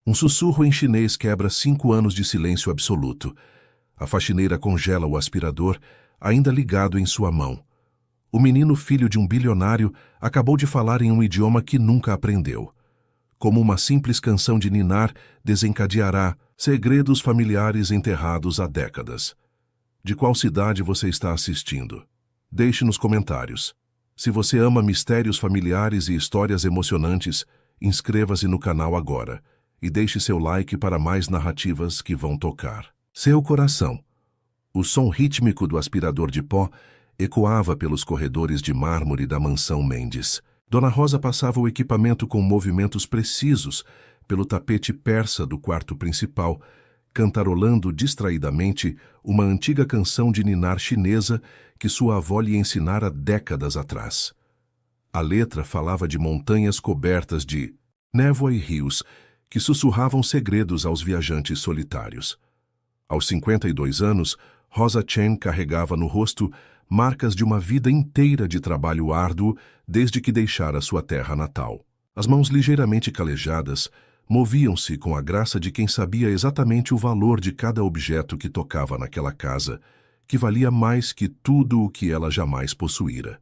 Um sussurro em chinês quebra 5 anos de silêncio absoluto. A faxineira congela o aspirador, ainda ligado em sua mão. O menino, filho de um bilionário, acabou de falar em um idioma que nunca aprendeu. Como uma simples canção de ninar, desencadeará segredos familiares enterrados há décadas. De qual cidade você está assistindo? Deixe nos comentários. Se você ama mistérios familiares e histórias emocionantes, inscreva-se no canal agora e deixe seu like para mais narrativas que vão tocar seu coração. O som rítmico do aspirador de pó ecoava pelos corredores de mármore da mansão Mendes. Dona Rosa passava o equipamento com movimentos precisos pelo tapete persa do quarto principal, cantarolando distraidamente uma antiga canção de ninar chinesa que sua avó lhe ensinara décadas atrás. A letra falava de montanhas cobertas de névoa e rios que sussurravam segredos aos viajantes solitários. Aos 52 anos, Rosa Chen carregava no rosto marcas de uma vida inteira de trabalho árduo desde que deixara sua terra natal. As mãos ligeiramente calejadas moviam-se com a graça de quem sabia exatamente o valor de cada objeto que tocava naquela casa, que valia mais que tudo o que ela jamais possuíra.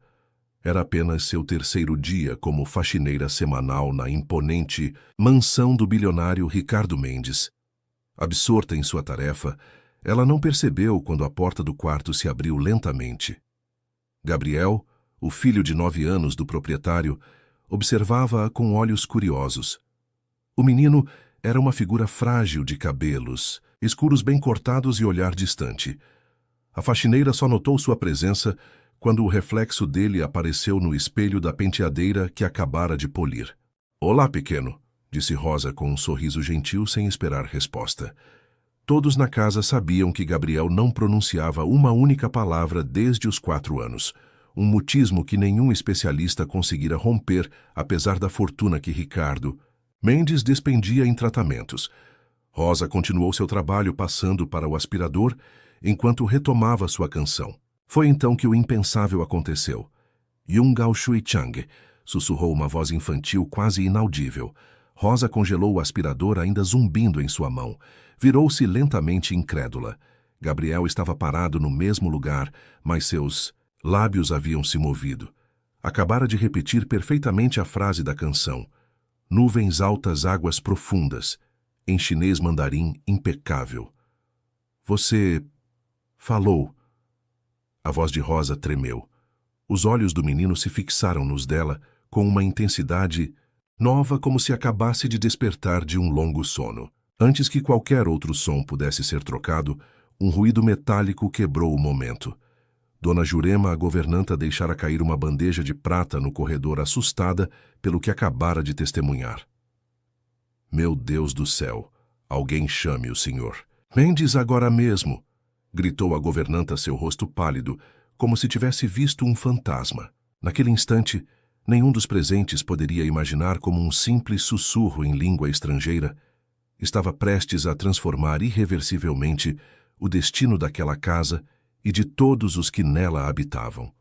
Era apenas seu terceiro dia como faxineira semanal na imponente mansão do bilionário Ricardo Mendes. Absorta em sua tarefa, ela não percebeu quando a porta do quarto se abriu lentamente. Gabriel, o filho de 9 anos do proprietário, observava-a com olhos curiosos. O menino era uma figura frágil de cabelos, escuros bem cortados e olhar distante. A faxineira só notou sua presença quando o reflexo dele apareceu no espelho da penteadeira que acabara de polir. "Olá, pequeno", disse Rosa com um sorriso gentil sem esperar resposta. Todos na casa sabiam que Gabriel não pronunciava uma única palavra desde os 4 anos, um mutismo que nenhum especialista conseguira romper, apesar da fortuna que Ricardo Mendes despendia em tratamentos. Rosa continuou seu trabalho passando para o aspirador enquanto retomava sua canção. Foi então que o impensável aconteceu. "Yung Gao Shui Chang", sussurrou uma voz infantil quase inaudível. Rosa congelou o aspirador ainda zumbindo em sua mão. Virou-se lentamente incrédula. Gabriel estava parado no mesmo lugar, mas seus lábios haviam se movido. Acabara de repetir perfeitamente a frase da canção. "Nuvens altas, águas profundas", em chinês mandarim impecável. "Você falou." A voz de Rosa tremeu. Os olhos do menino se fixaram nos dela com uma intensidade nova, como se acabasse de despertar de um longo sono. Antes que qualquer outro som pudesse ser trocado, um ruído metálico quebrou o momento. Dona Jurema, a governanta, deixara cair uma bandeja de prata no corredor, assustada pelo que acabara de testemunhar. "Meu Deus do céu! Alguém chame o senhor." "Mendes, agora mesmo!" gritou a governanta, seu rosto pálido, como se tivesse visto um fantasma. Naquele instante, nenhum dos presentes poderia imaginar como um simples sussurro em língua estrangeira estava prestes a transformar irreversivelmente o destino daquela casa e de todos os que nela habitavam.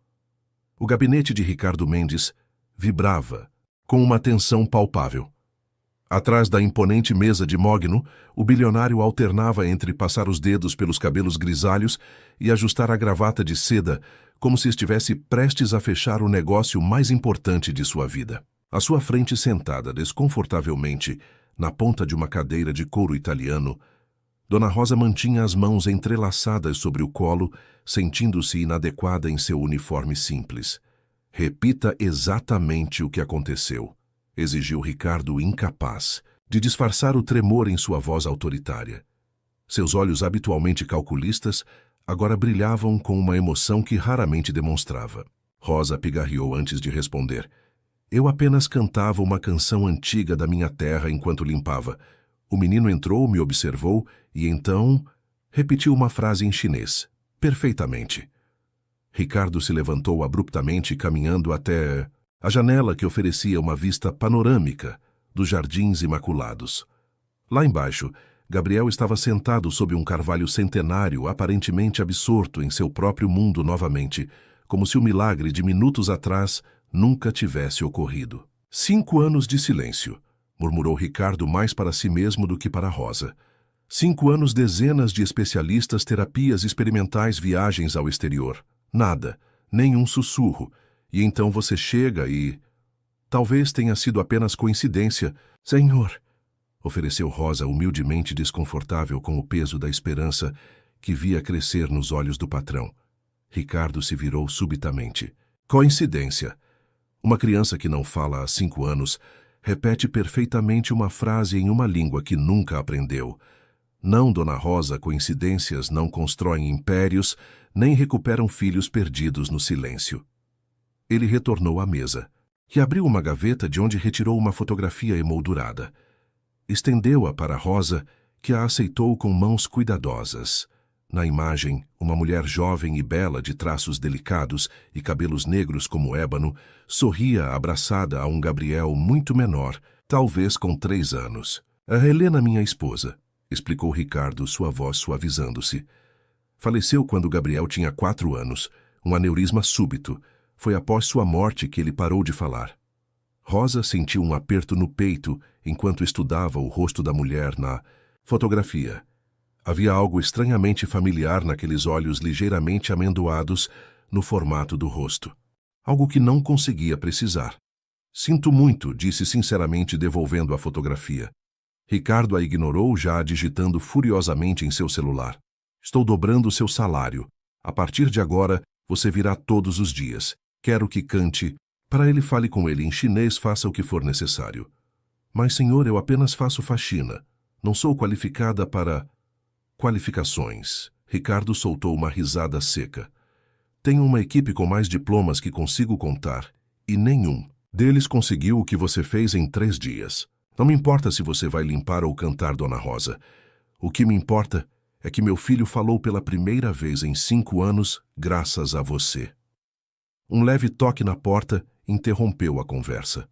O gabinete de Ricardo Mendes vibrava com uma tensão palpável. Atrás da imponente mesa de mogno, o bilionário alternava entre passar os dedos pelos cabelos grisalhos e ajustar a gravata de seda, como se estivesse prestes a fechar o negócio mais importante de sua vida. À sua frente, sentada desconfortavelmente na ponta de uma cadeira de couro italiano, Dona Rosa mantinha as mãos entrelaçadas sobre o colo, sentindo-se inadequada em seu uniforme simples. "Repita exatamente o que aconteceu", exigiu Ricardo, incapaz de disfarçar o tremor em sua voz autoritária. Seus olhos habitualmente calculistas agora brilhavam com uma emoção que raramente demonstrava. Rosa pigarreou antes de responder. "Eu apenas cantava uma canção antiga da minha terra enquanto limpava. O menino entrou, me observou e então repetiu uma frase em chinês, perfeitamente." Ricardo se levantou abruptamente, caminhando até a janela que oferecia uma vista panorâmica dos Jardins Imaculados. Lá embaixo, Gabriel estava sentado sob um carvalho centenário, aparentemente absorto em seu próprio mundo novamente, como se o milagre de minutos atrás nunca tivesse ocorrido. 5 anos de silêncio. murmurou Ricardo mais para si mesmo do que para Rosa. 5 anos, dezenas de especialistas, terapias experimentais, viagens ao exterior. Nada, nenhum sussurro. E então você chega e... Talvez tenha sido apenas coincidência. Senhor, ofereceu Rosa, humildemente desconfortável com o peso da esperança que via crescer nos olhos do patrão. Ricardo se virou subitamente. Coincidência. Uma criança que não fala há 5 anos repete perfeitamente uma frase em uma língua que nunca aprendeu. Não, Dona Rosa, coincidências não constroem impérios, nem recuperam filhos perdidos no silêncio. Ele retornou à mesa e abriu uma gaveta de onde retirou uma fotografia emoldurada. Estendeu-a para Rosa, que a aceitou com mãos cuidadosas. Na imagem, uma mulher jovem e bela, de traços delicados e cabelos negros como ébano, sorria abraçada a um Gabriel muito menor, talvez com 3 anos. A Helena, minha esposa, explicou Ricardo, sua voz suavizando-se. Faleceu quando Gabriel tinha 4 anos, um aneurisma súbito. Foi após sua morte que ele parou de falar. Rosa sentiu um aperto no peito enquanto estudava o rosto da mulher na fotografia. Havia algo estranhamente familiar naqueles olhos ligeiramente amendoados no formato do rosto. Algo que não conseguia precisar. Sinto muito, disse sinceramente, devolvendo a fotografia. Ricardo a ignorou, já digitando furiosamente em seu celular. Estou dobrando seu salário. A partir de agora, você virá todos os dias. Quero que cante. Para ele, fale com ele em chinês, faça o que for necessário. Mas, senhor, eu apenas faço faxina. Não sou qualificada para... Qualificações. Ricardo soltou uma risada seca. Tenho uma equipe com mais diplomas que consigo contar, e nenhum deles conseguiu o que você fez em 3 dias. Não me importa se você vai limpar ou cantar, Dona Rosa. O que me importa é que meu filho falou pela primeira vez em 5 anos, graças a você. Um leve toque na porta interrompeu a conversa.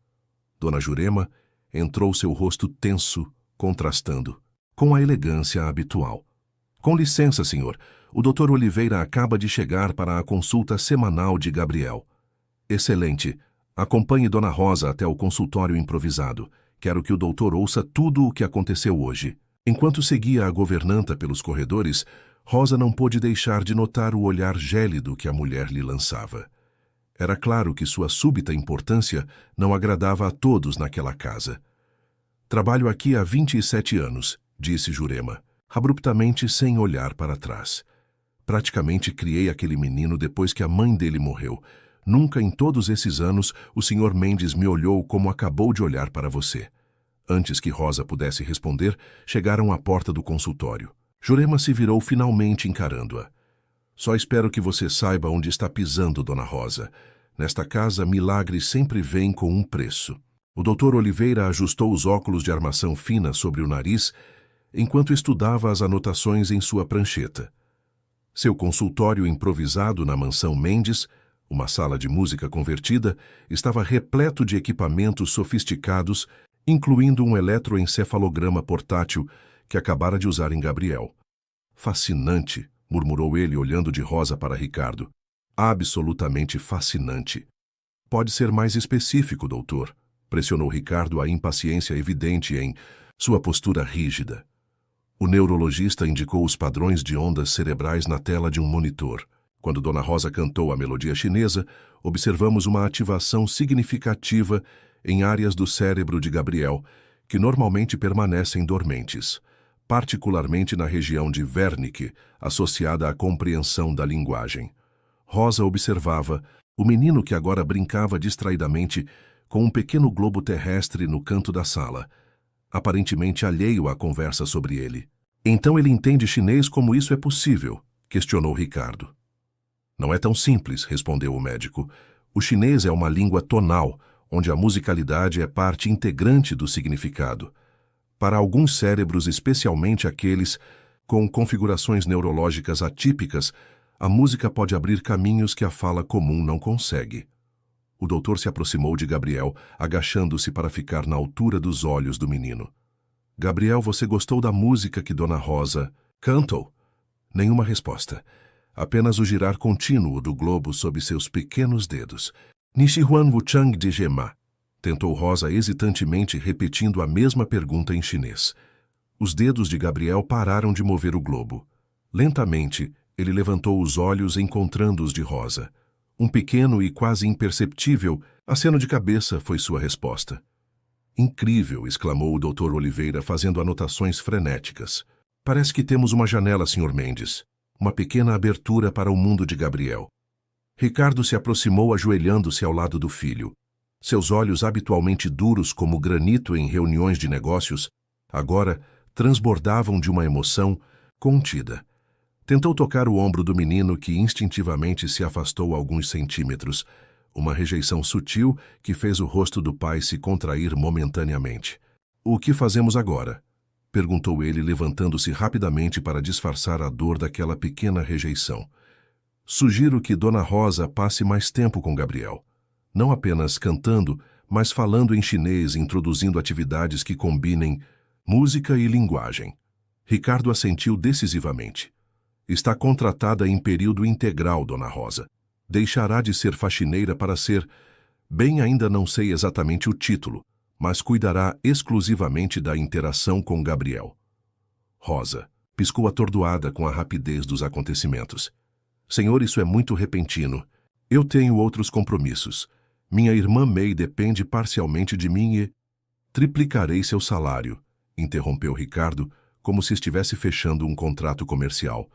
Dona Jurema entrou, seu rosto tenso, contrastando com a elegância habitual. Com licença, senhor. O Dr. Oliveira acaba de chegar para a consulta semanal de Gabriel. Excelente. Acompanhe Dona Rosa até o consultório improvisado. Quero que o doutor ouça tudo o que aconteceu hoje. Enquanto seguia a governanta pelos corredores, Rosa não pôde deixar de notar o olhar gélido que a mulher lhe lançava. Era claro que sua súbita importância não agradava a todos naquela casa. Trabalho aqui há 27 anos, disse Jurema, abruptamente, sem olhar para trás. Praticamente criei aquele menino depois que a mãe dele morreu. Nunca em todos esses anos o Sr. Mendes me olhou como acabou de olhar para você. Antes que Rosa pudesse responder, chegaram à porta do consultório. Jurema se virou finalmente, encarando-a. Só espero que você saiba onde está pisando, Dona Rosa. Nesta casa, milagres sempre vêm com um preço. O Dr. Oliveira ajustou os óculos de armação fina sobre o nariz enquanto estudava as anotações em sua prancheta. Seu consultório improvisado na mansão Mendes, uma sala de música convertida, estava repleto de equipamentos sofisticados, incluindo um eletroencefalograma portátil que acabara de usar em Gabriel. Fascinante, murmurou ele, olhando de Rosa para Ricardo. Absolutamente fascinante. Pode ser mais específico, doutor, pressionou Ricardo, a impaciência evidente em sua postura rígida. O neurologista indicou os padrões de ondas cerebrais na tela de um monitor. Quando Dona Rosa cantou a melodia chinesa, observamos uma ativação significativa em áreas do cérebro de Gabriel, que normalmente permanecem dormentes, particularmente na região de Wernicke, associada à compreensão da linguagem. Rosa observava o menino, que agora brincava distraidamente com um pequeno globo terrestre no canto da sala, aparentemente alheio à conversa sobre ele. Então ele entende chinês? Como isso é possível? Questionou Ricardo. Não é tão simples, respondeu o médico. O chinês é uma língua tonal, onde a musicalidade é parte integrante do significado. Para alguns cérebros, especialmente aqueles com configurações neurológicas atípicas, a música pode abrir caminhos que a fala comum não consegue. O doutor se aproximou de Gabriel, agachando-se para ficar na altura dos olhos do menino. Gabriel, você gostou da música que Dona Rosa cantou? Nenhuma resposta. Apenas o girar contínuo do globo sob seus pequenos dedos. Nishihuan Wuchang de Gema. Tentou Rosa hesitantemente, repetindo a mesma pergunta em chinês. Os dedos de Gabriel pararam de mover o globo. Lentamente, ele levantou os olhos, encontrando os de Rosa. Um pequeno e quase imperceptível aceno de cabeça foi sua resposta. Incrível, exclamou o Dr. Oliveira, fazendo anotações frenéticas. Parece que temos uma janela, Sr. Mendes. Uma pequena abertura para o mundo de Gabriel. Ricardo se aproximou, ajoelhando-se ao lado do filho. Seus olhos, habitualmente duros como granito em reuniões de negócios, agora transbordavam de uma emoção contida. Tentou tocar o ombro do menino, que instintivamente se afastou alguns centímetros, uma rejeição sutil que fez o rosto do pai se contrair momentaneamente. "O que fazemos agora?" perguntou ele, levantando-se rapidamente para disfarçar a dor daquela pequena rejeição. "Sugiro que Dona Rosa passe mais tempo com Gabriel. Não apenas cantando, mas falando em chinês, introduzindo atividades que combinem música e linguagem." Ricardo assentiu decisivamente. "Está contratada em período integral, Dona Rosa. Deixará de ser faxineira para ser... Bem, ainda não sei exatamente o título, mas cuidará exclusivamente da interação com Gabriel." Rosa piscou atordoada com a rapidez dos acontecimentos. "Senhor, isso é muito repentino. Eu tenho outros compromissos. Minha irmã May depende parcialmente de mim e... Triplicarei seu salário", interrompeu Ricardo, como se estivesse fechando um contrato comercial.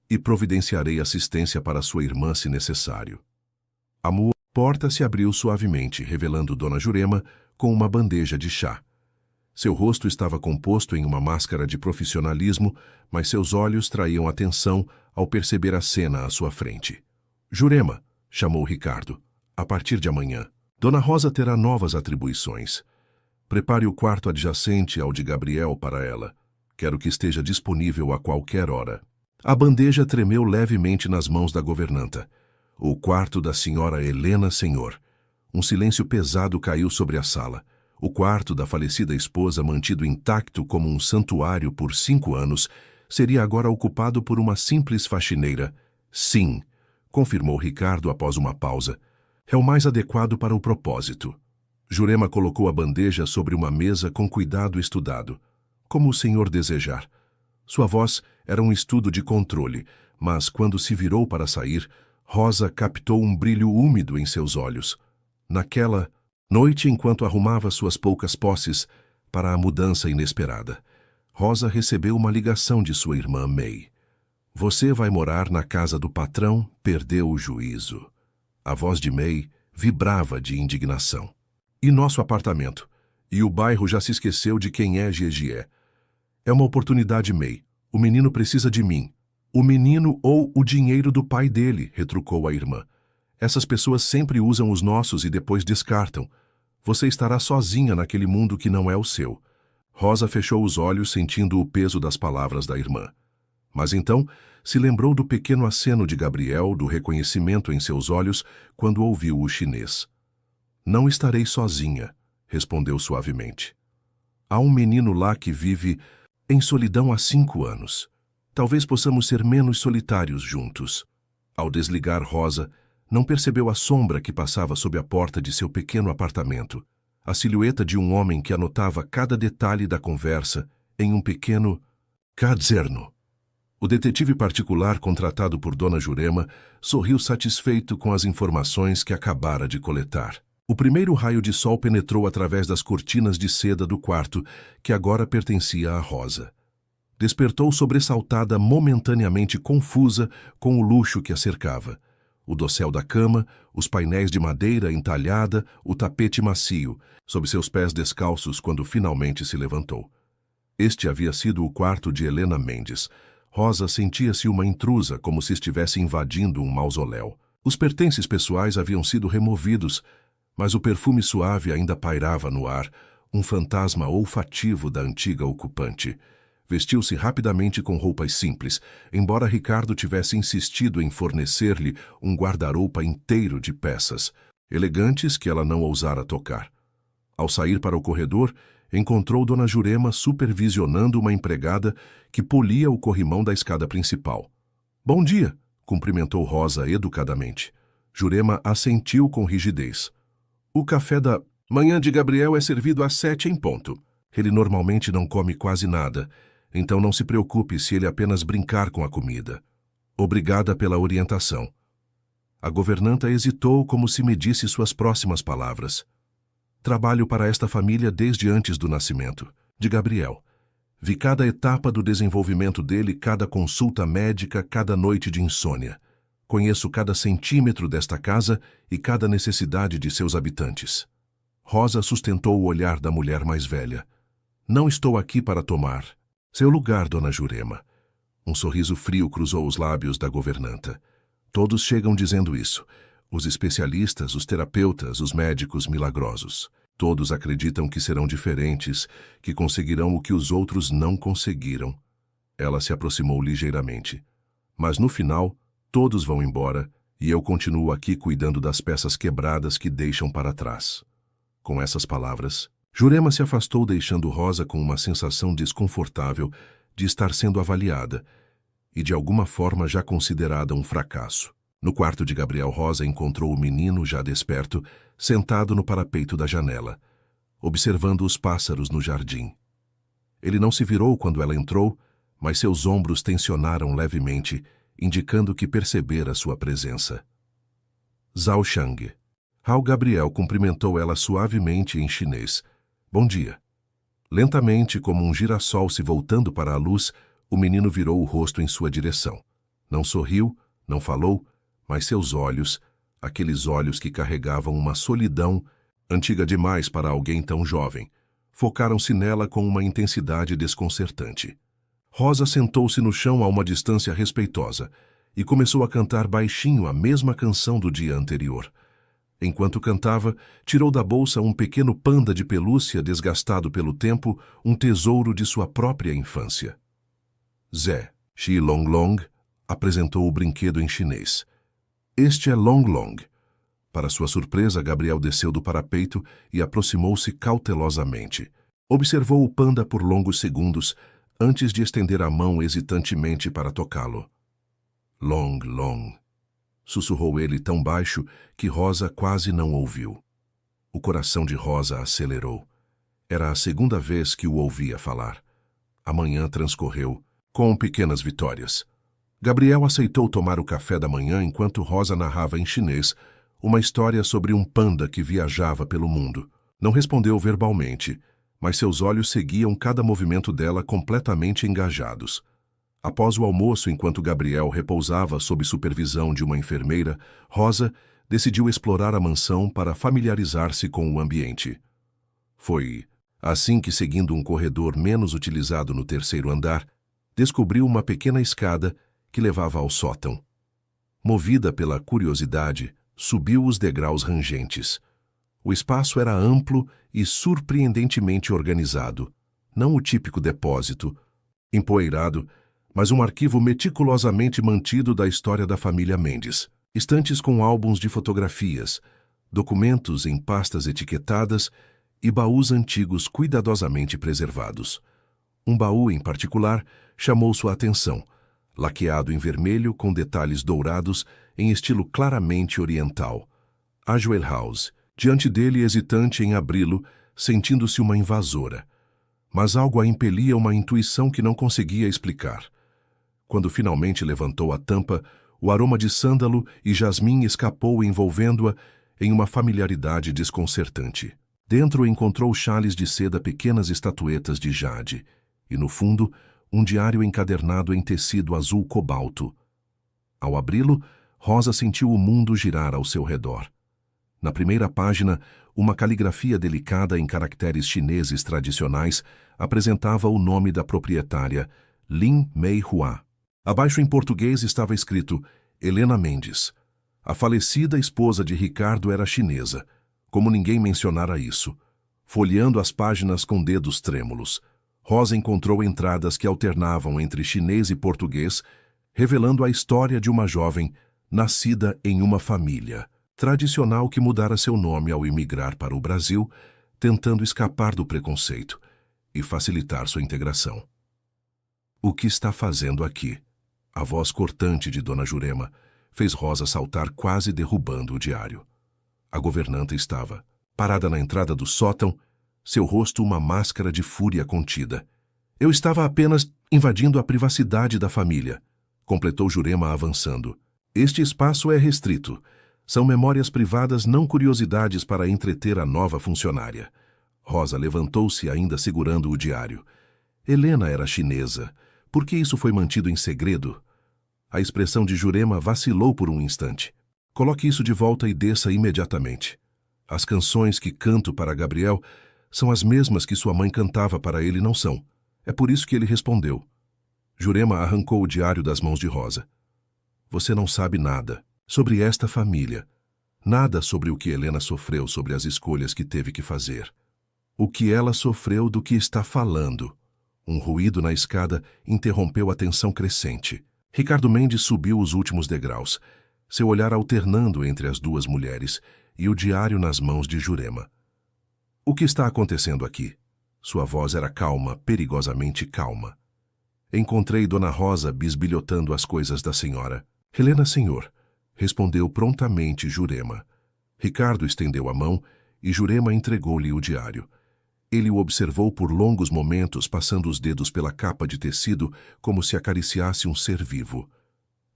"E providenciarei assistência para sua irmã se necessário." A porta se abriu suavemente, revelando Dona Jurema com uma bandeja de chá. Seu rosto estava composto em uma máscara de profissionalismo, mas seus olhos traíam atenção ao perceber a cena à sua frente. "Jurema", chamou Ricardo, "a partir de amanhã, Dona Rosa terá novas atribuições. Prepare o quarto adjacente ao de Gabriel para ela. Quero que esteja disponível a qualquer hora." A bandeja tremeu levemente nas mãos da governanta. "O quarto da senhora Helena, senhor." Um silêncio pesado caiu sobre a sala. O quarto da falecida esposa, mantido intacto como um santuário por 5 anos, seria agora ocupado por uma simples faxineira. "Sim", confirmou Ricardo após uma pausa. "É o mais adequado para o propósito." Jurema colocou a bandeja sobre uma mesa com cuidado estudado. "Como o senhor desejar." Sua voz era um estudo de controle, mas quando se virou para sair, Rosa captou um brilho úmido em seus olhos. Naquela noite, enquanto arrumava suas poucas posses para a mudança inesperada, Rosa recebeu uma ligação de sua irmã May. "Você vai morar na casa do patrão, perdeu o juízo." A voz de May vibrava de indignação. "E nosso apartamento? E o bairro já se esqueceu de quem é Gegié." "É uma oportunidade, May. O menino precisa de mim." "O menino ou o dinheiro do pai dele", retrucou a irmã. "Essas pessoas sempre usam os nossos e depois descartam. Você estará sozinha naquele mundo que não é o seu." Rosa fechou os olhos, sentindo o peso das palavras da irmã. Mas então se lembrou do pequeno aceno de Gabriel, do reconhecimento em seus olhos quando ouviu o chinês. "Não estarei sozinha", respondeu suavemente. "Há um menino lá que vive em solidão há 5 anos. Talvez possamos ser menos solitários juntos." Ao desligar Rosa, não percebeu a sombra que passava sob a porta de seu pequeno apartamento, a silhueta de um homem que anotava cada detalhe da conversa em um pequeno caderno. O detetive particular contratado por Dona Jurema sorriu satisfeito com as informações que acabara de coletar. O primeiro raio de sol penetrou através das cortinas de seda do quarto, que agora pertencia a Rosa. Despertou sobressaltada, momentaneamente confusa com o luxo que a cercava. O dossel da cama, os painéis de madeira entalhada, o tapete macio, sob seus pés descalços quando finalmente se levantou. Este havia sido o quarto de Helena Mendes. Rosa sentia-se uma intrusa, como se estivesse invadindo um mausoléu. Os pertences pessoais haviam sido removidos, mas o perfume suave ainda pairava no ar, um fantasma olfativo da antiga ocupante. Vestiu-se rapidamente com roupas simples, embora Ricardo tivesse insistido em fornecer-lhe um guarda-roupa inteiro de peças, elegantes que ela não ousara tocar. Ao sair para o corredor, encontrou Dona Jurema supervisionando uma empregada que polia o corrimão da escada principal. "Bom dia", cumprimentou Rosa educadamente. Jurema assentiu com rigidez. "O café da Manhã de Gabriel é servido às 7 em ponto. Ele normalmente não come quase nada, então não se preocupe se ele apenas brincar com a comida. Obrigada pela orientação. A governanta hesitou como se medisse suas próximas palavras. Trabalho para esta família desde antes do nascimento de Gabriel. Vi cada etapa do desenvolvimento dele, cada consulta médica, cada noite de insônia. Conheço cada centímetro desta casa e cada necessidade de seus habitantes. Rosa sustentou o olhar da mulher mais velha. Não estou aqui para tomar seu lugar, dona Jurema. Um sorriso frio cruzou os lábios da governanta. Todos chegam dizendo isso. Os especialistas, os terapeutas, os médicos milagrosos. Todos acreditam que serão diferentes, que conseguirão o que os outros não conseguiram. Ela se aproximou ligeiramente. Mas no final, todos vão embora e eu continuo aqui cuidando das peças quebradas que deixam para trás. Com essas palavras, Jurema se afastou, deixando Rosa com uma sensação desconfortável de estar sendo avaliada e de alguma forma já considerada um fracasso. No quarto de Gabriel, Rosa encontrou o menino já desperto, sentado no parapeito da janela, observando os pássaros no jardim. Ele não se virou quando ela entrou, mas seus ombros tensionaram levemente, indicando que percebera sua presença. Zhao Shang. Hao Gabriel cumprimentou ela suavemente em chinês. Bom dia. Lentamente, como um girassol se voltando para a luz, o menino virou o rosto em sua direção. Não sorriu, não falou, mas seus olhos, aqueles olhos que carregavam uma solidão antiga demais para alguém tão jovem, focaram-se nela com uma intensidade desconcertante. Rosa sentou-se no chão a uma distância respeitosa e começou a cantar baixinho a mesma canção do dia anterior. Enquanto cantava, tirou da bolsa um pequeno panda de pelúcia desgastado pelo tempo, um tesouro de sua própria infância. Zé, Xi Long Long, apresentou o brinquedo em chinês. Este é Long Long. Para sua surpresa, Gabriel desceu do parapeito e aproximou-se cautelosamente. Observou o panda por longos segundos, antes de estender a mão hesitantemente para tocá-lo. Long Long, sussurrou ele tão baixo que Rosa quase não ouviu. O coração de Rosa acelerou. Era a segunda vez que o ouvia falar. A manhã transcorreu, com pequenas vitórias. Gabriel aceitou tomar o café da manhã enquanto Rosa narrava em chinês uma história sobre um panda que viajava pelo mundo. Não respondeu verbalmente, mas seus olhos seguiam cada movimento dela completamente engajados. Após o almoço, enquanto Gabriel repousava sob supervisão de uma enfermeira, Rosa decidiu explorar a mansão para familiarizar-se com o ambiente. Foi assim que, seguindo um corredor menos utilizado no terceiro andar, descobriu uma pequena escada que levava ao sótão. Movida pela curiosidade, subiu os degraus rangentes. O espaço era amplo e surpreendentemente organizado. Não o típico depósito, empoeirado, mas um arquivo meticulosamente mantido da história da família Mendes. Estantes com álbuns de fotografias, documentos em pastas etiquetadas e baús antigos cuidadosamente preservados. Um baú, em particular, chamou sua atenção, laqueado em vermelho com detalhes dourados em estilo claramente oriental. Ajoelhouse, diante dele hesitante em abri-lo, sentindo-se uma invasora. Mas algo a impelia, uma intuição que não conseguia explicar. Quando finalmente levantou a tampa, o aroma de sândalo e jasmim escapou, envolvendo-a em uma familiaridade desconcertante. Dentro encontrou chales de seda, pequenas estatuetas de jade, e no fundo, um diário encadernado em tecido azul cobalto. Ao abri-lo, Rosa sentiu o mundo girar ao seu redor. Na primeira página, uma caligrafia delicada em caracteres chineses tradicionais apresentava o nome da proprietária, Lin Mei Hua. Abaixo em português estava escrito Helena Mendes. A falecida esposa de Ricardo era chinesa, como ninguém mencionara isso. Folheando as páginas com dedos trêmulos, Rosa encontrou entradas que alternavam entre chinês e português, revelando a história de uma jovem nascida em uma família tradicional que mudara seu nome ao imigrar para o Brasil, tentando escapar do preconceito e facilitar sua integração. O que está fazendo aqui? A voz cortante de Dona Jurema fez Rosa saltar, quase derrubando o diário. A governanta estava parada na entrada do sótão, seu rosto uma máscara de fúria contida. Eu estava apenas invadindo a privacidade da família, completou Jurema avançando. Este espaço é restrito. São memórias privadas, não curiosidades para entreter a nova funcionária. Rosa levantou-se ainda segurando o diário. Helena era chinesa. Por que isso foi mantido em segredo? A expressão de Jurema vacilou por um instante. Coloque isso de volta e desça imediatamente. As canções que canto para Gabriel são as mesmas que sua mãe cantava para ele, não são? É por isso que ele respondeu. Jurema arrancou o diário das mãos de Rosa. Você não sabe nada sobre esta família. Nada sobre o que Helena sofreu, sobre as escolhas que teve que fazer. O que ela sofreu do que está falando. Um ruído na escada interrompeu a tensão crescente. Ricardo Mendes subiu os últimos degraus, seu olhar alternando entre as duas mulheres e o diário nas mãos de Jurema. O que está acontecendo aqui? Sua voz era calma, perigosamente calma. Encontrei Dona Rosa bisbilhotando as coisas da senhora. Helena, senhor, respondeu prontamente Jurema. Ricardo estendeu a mão e Jurema entregou-lhe o diário. Ele o observou por longos momentos, passando os dedos pela capa de tecido como se acariciasse um ser vivo.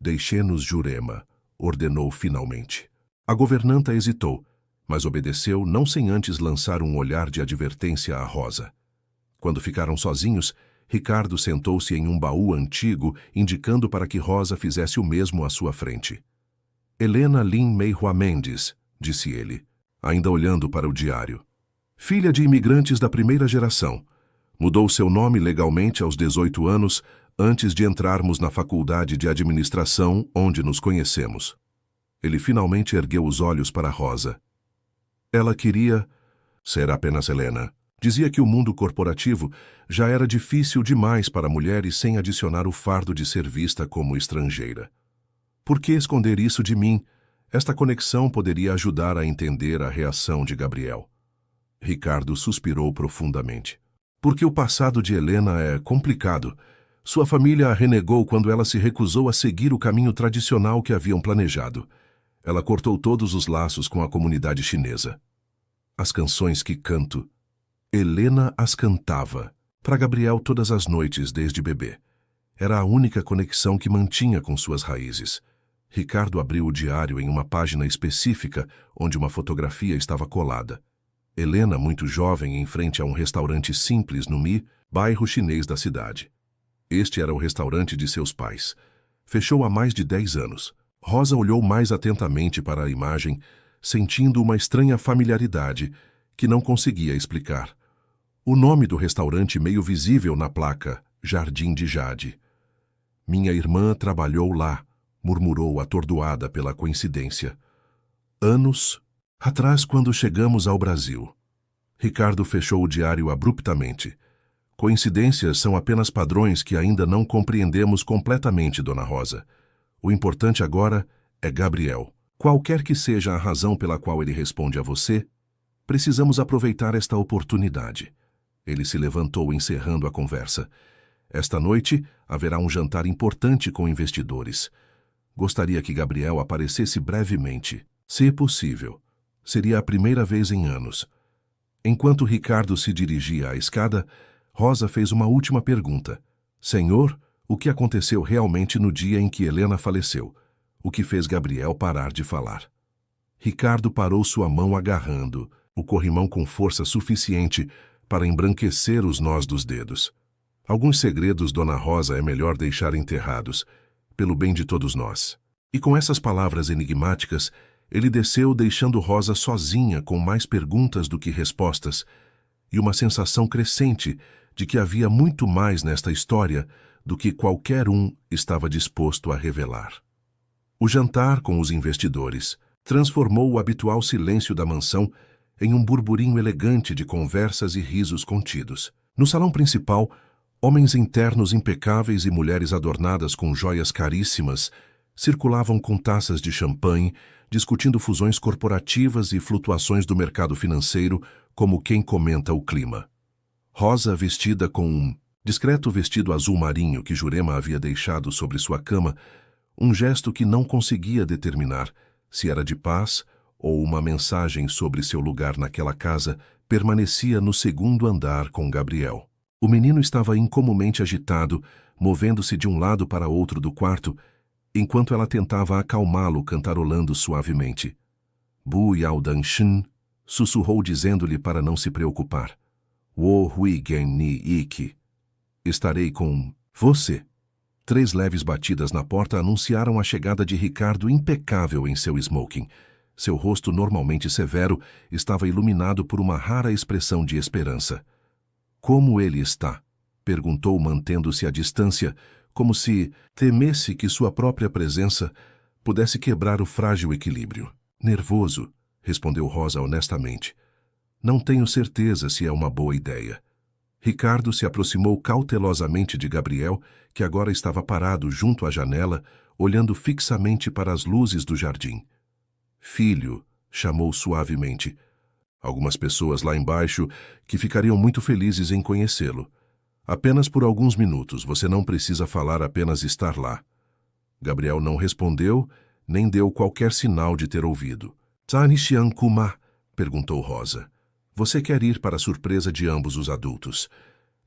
Deixe-nos, Jurema, ordenou finalmente. A governanta hesitou, mas obedeceu não sem antes lançar um olhar de advertência a Rosa. Quando ficaram sozinhos, Ricardo sentou-se em um baú antigo, indicando para que Rosa fizesse o mesmo à sua frente. Helena Lin Meihua Mendes, disse ele, ainda olhando para o diário. Filha de imigrantes da primeira geração. Mudou seu nome legalmente aos 18 anos, antes de entrarmos na faculdade de administração, onde nos conhecemos. Ele finalmente ergueu os olhos para Rosa. Ela queria ser apenas Helena. Dizia que o mundo corporativo já era difícil demais para mulheres sem adicionar o fardo de ser vista como estrangeira. Por que esconder isso de mim? Esta conexão poderia ajudar a entender a reação de Gabriel. Ricardo suspirou profundamente. Porque o passado de Helena é complicado. Sua família a renegou quando ela se recusou a seguir o caminho tradicional que haviam planejado. Ela cortou todos os laços com a comunidade chinesa. As canções que canto, Helena as cantava, para Gabriel todas as noites desde bebê. Era a única conexão que mantinha com suas raízes. Ricardo abriu o diário em uma página específica, onde uma fotografia estava colada. Helena, muito jovem, em frente a um restaurante simples no Mi, bairro chinês da cidade. Este era o restaurante de seus pais. Fechou há mais de 10 anos. Rosa olhou mais atentamente para a imagem, sentindo uma estranha familiaridade que não conseguia explicar. O nome do restaurante meio visível na placa, Jardim de Jade. Minha irmã trabalhou lá, murmurou atordoada pela coincidência. Anos atrás, quando chegamos ao Brasil. Ricardo fechou o diário abruptamente. Coincidências são apenas padrões que ainda não compreendemos completamente, Dona Rosa. O importante agora é Gabriel. Qualquer que seja a razão pela qual ele responde a você, precisamos aproveitar esta oportunidade. Ele se levantou, encerrando a conversa. Esta noite haverá um jantar importante com investidores. Gostaria que Gabriel aparecesse brevemente, se possível. Seria a primeira vez em anos. Enquanto Ricardo se dirigia à escada, Rosa fez uma última pergunta. Senhor, o que aconteceu realmente no dia em que Helena faleceu? O que fez Gabriel parar de falar? Ricardo parou sua mão agarrando o corrimão com força suficiente para embranquecer os nós dos dedos. Alguns segredos, Dona Rosa, é melhor deixar enterrados, pelo bem de todos nós. E com essas palavras enigmáticas, ele desceu, deixando Rosa sozinha com mais perguntas do que respostas, e uma sensação crescente de que havia muito mais nesta história do que qualquer um estava disposto a revelar. O jantar com os investidores transformou o habitual silêncio da mansão em um burburinho elegante de conversas e risos contidos. No salão principal, homens internos impecáveis e mulheres adornadas com joias caríssimas circulavam com taças de champanhe, discutindo fusões corporativas e flutuações do mercado financeiro como quem comenta o clima. Rosa, vestida com um discreto vestido azul marinho que Jurema havia deixado sobre sua cama, um gesto que não conseguia determinar se era de paz ou uma mensagem sobre seu lugar naquela casa, permanecia no segundo andar com Gabriel. O menino estava incomumente agitado, movendo-se de um lado para outro do quarto, enquanto ela tentava acalmá-lo cantarolando suavemente. Bu Yao Dan Shin sussurrou dizendo-lhe para não se preocupar. Wo Hui Gen Ni Iki. Estarei com você. 3 leves batidas na porta anunciaram a chegada de Ricardo impecável em seu smoking. Seu rosto normalmente severo estava iluminado por uma rara expressão de esperança. Como ele está? Perguntou mantendo-se à distância, como se temesse que sua própria presença pudesse quebrar o frágil equilíbrio. Nervoso, respondeu Rosa honestamente. Não tenho certeza se é uma boa ideia. Ricardo se aproximou cautelosamente de Gabriel, que agora estava parado junto à janela, olhando fixamente para as luzes do jardim. Filho, chamou suavemente. Algumas pessoas lá embaixo que ficariam muito felizes em conhecê-lo. Apenas por alguns minutos, você não precisa falar, apenas estar lá. Gabriel não respondeu, nem deu qualquer sinal de ter ouvido. Tani Xian Kuma, perguntou Rosa. Você quer ir para a surpresa de ambos os adultos?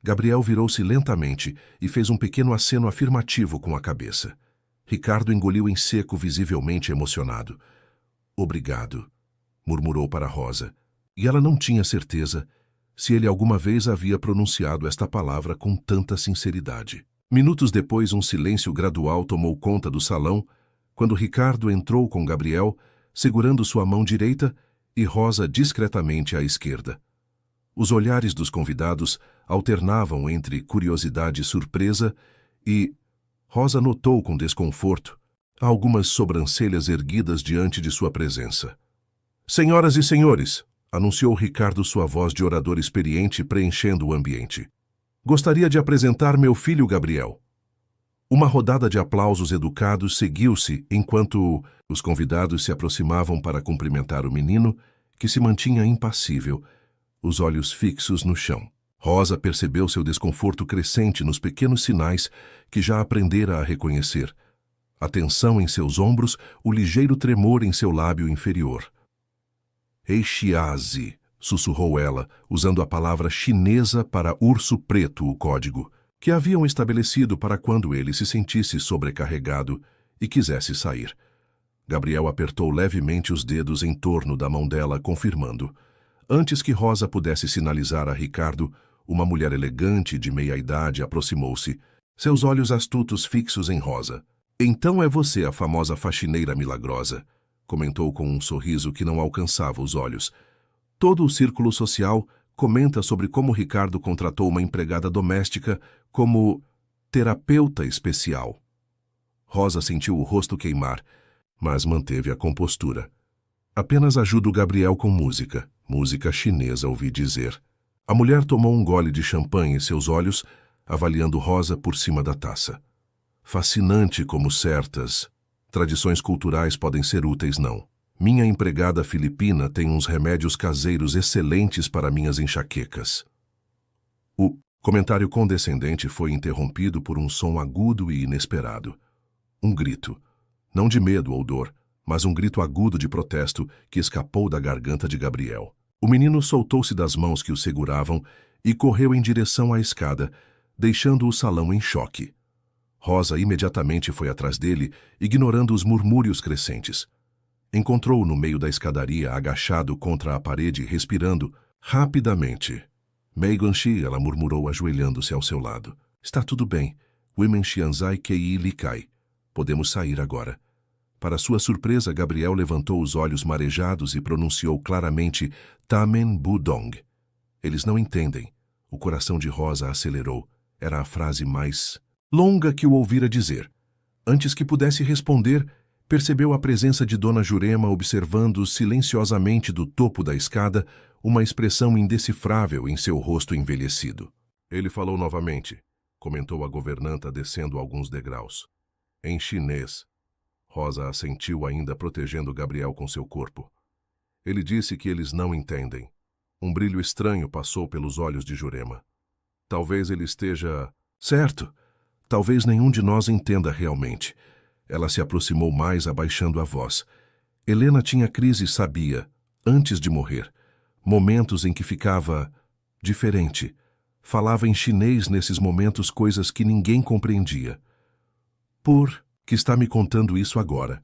Gabriel virou-se lentamente e fez um pequeno aceno afirmativo com a cabeça. Ricardo engoliu em seco, visivelmente emocionado. Obrigado, murmurou para Rosa. E ela não tinha certeza se ele alguma vez havia pronunciado esta palavra com tanta sinceridade. Minutos depois, um silêncio gradual tomou conta do salão, quando Ricardo entrou com Gabriel, segurando sua mão direita e Rosa discretamente à esquerda. Os olhares dos convidados alternavam entre curiosidade e surpresa e Rosa notou com desconforto algumas sobrancelhas erguidas diante de sua presença. Senhoras e senhores, anunciou Ricardo, sua voz de orador experiente preenchendo o ambiente. Gostaria de apresentar meu filho Gabriel. Uma rodada de aplausos educados seguiu-se enquanto os convidados se aproximavam para cumprimentar o menino, que se mantinha impassível, os olhos fixos no chão. Rosa percebeu seu desconforto crescente nos pequenos sinais que já aprendera a reconhecer. A tensão em seus ombros, o ligeiro tremor em seu lábio inferior. Eixiazi, sussurrou ela, usando a palavra chinesa para urso preto, o código, que haviam estabelecido para quando ele se sentisse sobrecarregado e quisesse sair. Gabriel apertou levemente os dedos em torno da mão dela, confirmando. Antes que Rosa pudesse sinalizar a Ricardo, uma mulher elegante de meia-idade aproximou-se, seus olhos astutos fixos em Rosa. Então é você a famosa faxineira milagrosa, comentou com um sorriso que não alcançava os olhos. Todo o círculo social comenta sobre como Ricardo contratou uma empregada doméstica como terapeuta especial. Rosa sentiu o rosto queimar, mas manteve a compostura. Apenas ajudo Gabriel com música. Música chinesa, ouvi dizer. A mulher tomou um gole de champanhe em seus olhos, avaliando Rosa por cima da taça. Fascinante como certas tradições culturais podem ser úteis, não. Minha empregada filipina tem uns remédios caseiros excelentes para minhas enxaquecas. O comentário condescendente foi interrompido por um som agudo e inesperado. Um grito. Não de medo ou dor, mas um grito agudo de protesto que escapou da garganta de Gabriel. O menino soltou-se das mãos que o seguravam e correu em direção à escada, deixando o salão em choque. Rosa imediatamente foi atrás dele, ignorando os murmúrios crescentes. Encontrou-o no meio da escadaria, agachado contra a parede, respirando rapidamente. Meiganshi, ela murmurou, ajoelhando-se ao seu lado. Está tudo bem. Women Xianzai Kei Likai. Podemos sair agora. Para sua surpresa, Gabriel levantou os olhos marejados e pronunciou claramente Tamen Budong. Eles não entendem. O coração de Rosa acelerou. Era a frase mais longa que o ouvira dizer. Antes que pudesse responder, percebeu a presença de Dona Jurema observando silenciosamente do topo da escada uma expressão indecifrável em seu rosto envelhecido. Ele falou novamente, comentou a governanta descendo alguns degraus. Em chinês. Rosa assentiu, ainda protegendo Gabriel com seu corpo. Ele disse que eles não entendem. Um brilho estranho passou pelos olhos de Jurema. Talvez ele esteja certo. Talvez nenhum de nós entenda realmente. Ela se aproximou mais, abaixando a voz. Helena tinha crise, sabia, antes de morrer. Momentos em que ficava diferente. Falava em chinês nesses momentos, coisas que ninguém compreendia. Por que está me contando isso agora?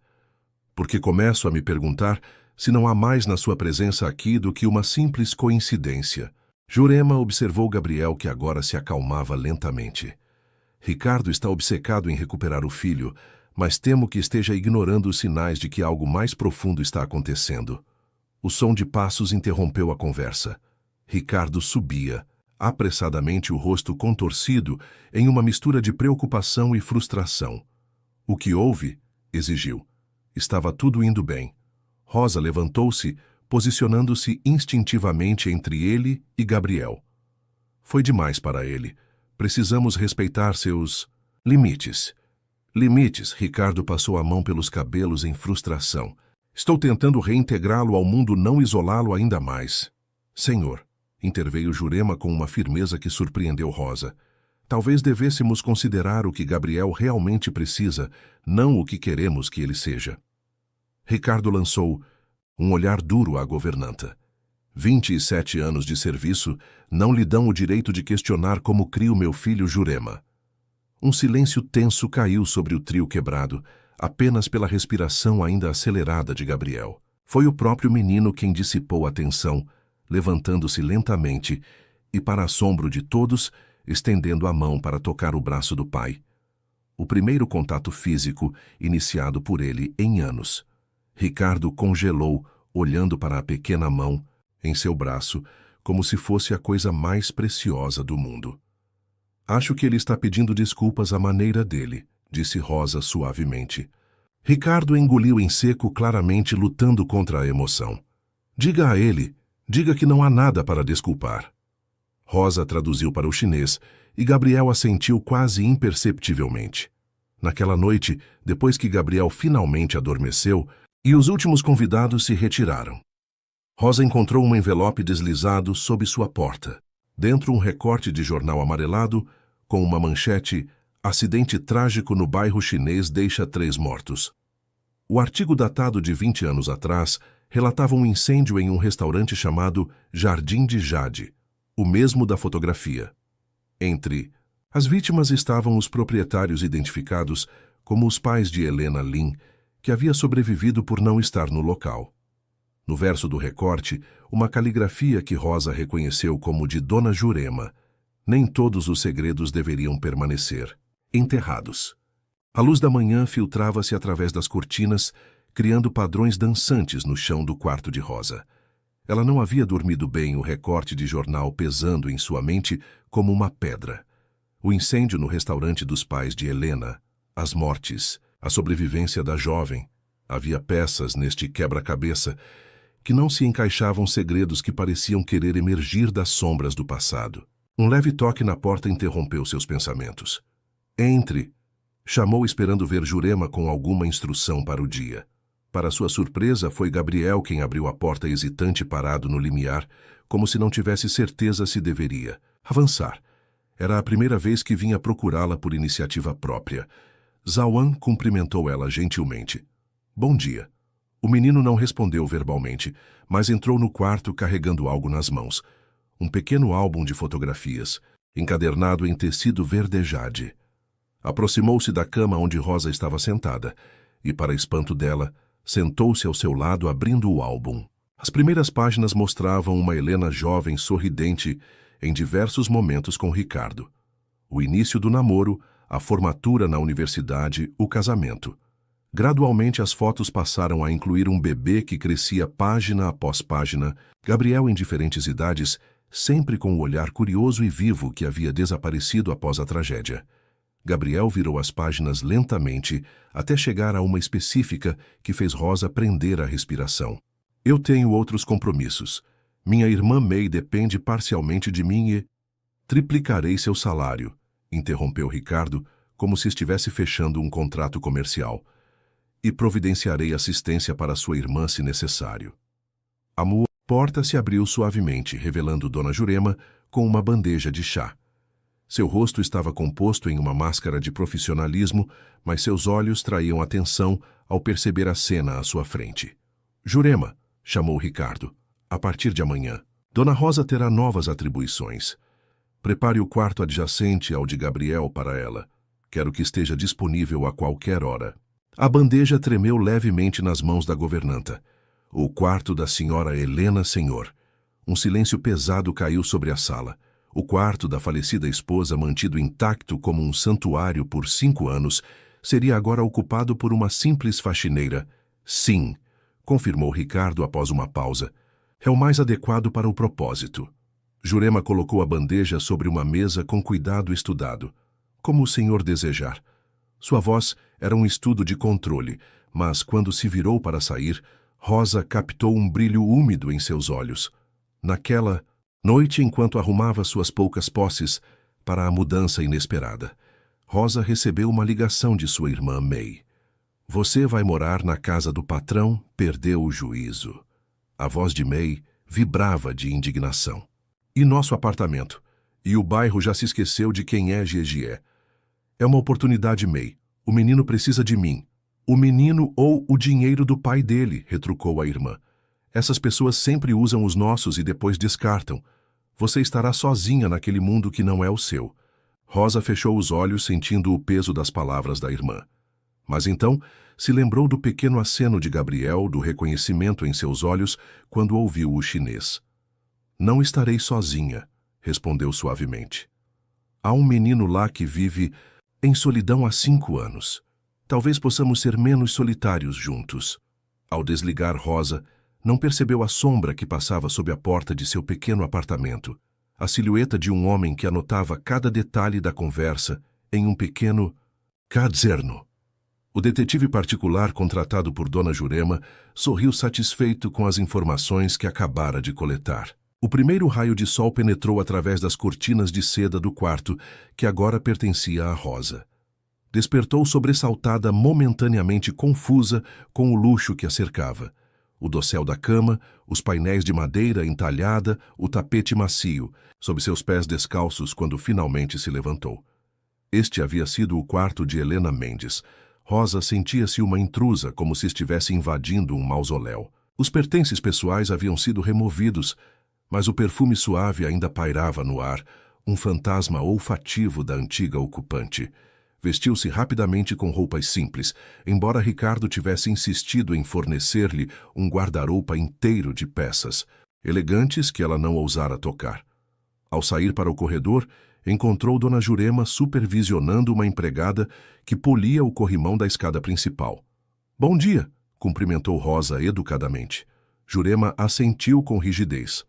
Porque começo a me perguntar se não há mais na sua presença aqui do que uma simples coincidência. Jurema observou Gabriel, que agora se acalmava lentamente. Ricardo está obcecado em recuperar o filho, mas temo que esteja ignorando os sinais de que algo mais profundo está acontecendo. O som de passos interrompeu a conversa. Ricardo subia, apressadamente, o rosto contorcido em uma mistura de preocupação e frustração. O que houve? Exigiu. Estava tudo indo bem. Rosa levantou-se, posicionando-se instintivamente entre ele e Gabriel. Foi demais para ele. Precisamos respeitar seus limites. Limites, Ricardo passou a mão pelos cabelos em frustração. Estou tentando reintegrá-lo ao mundo, não isolá-lo ainda mais. Senhor, interveio Jurema com uma firmeza que surpreendeu Rosa. Talvez devêssemos considerar o que Gabriel realmente precisa, não o que queremos que ele seja. Ricardo lançou um olhar duro à governanta. 27 anos de serviço não lhe dão o direito de questionar como crio meu filho Jurema. Um silêncio tenso caiu sobre o trio quebrado, apenas pela respiração ainda acelerada de Gabriel. Foi o próprio menino quem dissipou a tensão, levantando-se lentamente e, para assombro de todos, estendendo a mão para tocar o braço do pai. O primeiro contato físico iniciado por ele em anos. Ricardo congelou, olhando para a pequena mão em seu braço, como se fosse a coisa mais preciosa do mundo. Acho que ele está pedindo desculpas à maneira dele, disse Rosa suavemente. Ricardo engoliu em seco, claramente lutando contra a emoção. Diga a ele, diga que não há nada para desculpar. Rosa traduziu para o chinês e Gabriel assentiu quase imperceptivelmente. Naquela noite, depois que Gabriel finalmente adormeceu e os últimos convidados se retiraram, Rosa encontrou um envelope deslizado sob sua porta. Dentro, um recorte de jornal amarelado com uma manchete: acidente trágico no bairro chinês deixa 3 mortos. O artigo, datado de 20 anos atrás, relatava um incêndio em um restaurante chamado Jardim de Jade, o mesmo da fotografia. Entre as vítimas estavam os proprietários identificados como os pais de Helena Lin, que havia sobrevivido por não estar no local. No verso do recorte, uma caligrafia que Rosa reconheceu como de Dona Jurema. Nem todos os segredos deveriam permanecer enterrados. A luz da manhã filtrava-se através das cortinas, criando padrões dançantes no chão do quarto de Rosa. Ela não havia dormido bem, o recorte de jornal pesando em sua mente como uma pedra. O incêndio no restaurante dos pais de Helena, as mortes, a sobrevivência da jovem. Havia peças neste quebra-cabeça que não se encaixavam, segredos que pareciam querer emergir das sombras do passado. Um leve toque na porta interrompeu seus pensamentos. Entre, chamou, esperando ver Jurema com alguma instrução para o dia. Para sua surpresa, foi Gabriel quem abriu a porta, hesitante, parado no limiar, como se não tivesse certeza se deveria avançar. Era a primeira vez que vinha procurá-la por iniciativa própria. Zauan cumprimentou ela gentilmente. Bom dia. O menino não respondeu verbalmente, mas entrou no quarto carregando algo nas mãos. Um pequeno álbum de fotografias, encadernado em tecido verdejade. Aproximou-se da cama onde Rosa estava sentada e, para espanto dela, sentou-se ao seu lado, abrindo o álbum. As primeiras páginas mostravam uma Helena jovem, sorridente, em diversos momentos com Ricardo. O início do namoro, a formatura na universidade, o casamento. Gradualmente as fotos passaram a incluir um bebê que crescia página após página, Gabriel em diferentes idades, sempre com o olhar curioso e vivo que havia desaparecido após a tragédia. Gabriel virou as páginas lentamente até chegar a uma específica que fez Rosa prender a respiração. Eu tenho outros compromissos. Minha irmã May depende parcialmente de mim e... Triplicarei seu salário, interrompeu Ricardo, como se estivesse fechando um contrato comercial. E providenciarei assistência para sua irmã se necessário. A porta se abriu suavemente, revelando Dona Jurema com uma bandeja de chá. Seu rosto estava composto em uma máscara de profissionalismo, mas seus olhos traíam atenção ao perceber a cena à sua frente. Jurema, chamou Ricardo. A partir de amanhã, Dona Rosa terá novas atribuições. Prepare o quarto adjacente ao de Gabriel para ela. Quero que esteja disponível a qualquer hora. A bandeja tremeu levemente nas mãos da governanta. O quarto da senhora Helena, senhor. Um silêncio pesado caiu sobre a sala. O quarto da falecida esposa, mantido intacto como um santuário por 5 anos, seria agora ocupado por uma simples faxineira. Sim, confirmou Ricardo após uma pausa. É o mais adequado para o propósito. Jurema colocou a bandeja sobre uma mesa com cuidado estudado. Como o senhor desejar. Sua voz era um estudo de controle, mas quando se virou para sair, Rosa captou um brilho úmido em seus olhos. Naquela noite, enquanto arrumava suas poucas posses para a mudança inesperada, Rosa recebeu uma ligação de sua irmã May. Você vai morar na casa do patrão, perdeu o juízo. A voz de May vibrava de indignação. E nosso apartamento? E o bairro já se esqueceu de quem é Gegié. É uma oportunidade, May. O menino precisa de mim. O menino ou o dinheiro do pai dele, retrucou a irmã. Essas pessoas sempre usam os nossos e depois descartam. Você estará sozinha naquele mundo que não é o seu. Rosa fechou os olhos, sentindo o peso das palavras da irmã. Mas então se lembrou do pequeno aceno de Gabriel, do reconhecimento em seus olhos, quando ouviu o chinês. Não estarei sozinha, respondeu suavemente. Há um menino lá que vive em solidão há 5 anos. Talvez possamos ser menos solitários juntos. Ao desligar Rosa, não percebeu a sombra que passava sob a porta de seu pequeno apartamento, a silhueta de um homem que anotava cada detalhe da conversa em um pequeno caderno. O detetive particular contratado por Dona Jurema sorriu satisfeito com as informações que acabara de coletar. O primeiro raio de sol penetrou através das cortinas de seda do quarto, que agora pertencia a Rosa. Despertou sobressaltada, momentaneamente confusa com o luxo que a cercava. O dossel da cama, os painéis de madeira entalhada, o tapete macio, sob seus pés descalços quando finalmente se levantou. Este havia sido o quarto de Helena Mendes. Rosa sentia-se uma intrusa, como se estivesse invadindo um mausoléu. Os pertences pessoais haviam sido removidos, mas o perfume suave ainda pairava no ar, um fantasma olfativo da antiga ocupante. Vestiu-se rapidamente com roupas simples, embora Ricardo tivesse insistido em fornecer-lhe um guarda-roupa inteiro de peças, elegantes que ela não ousara tocar. Ao sair para o corredor, encontrou Dona Jurema supervisionando uma empregada que polia o corrimão da escada principal. "Bom dia", cumprimentou Rosa educadamente. Jurema assentiu com rigidez.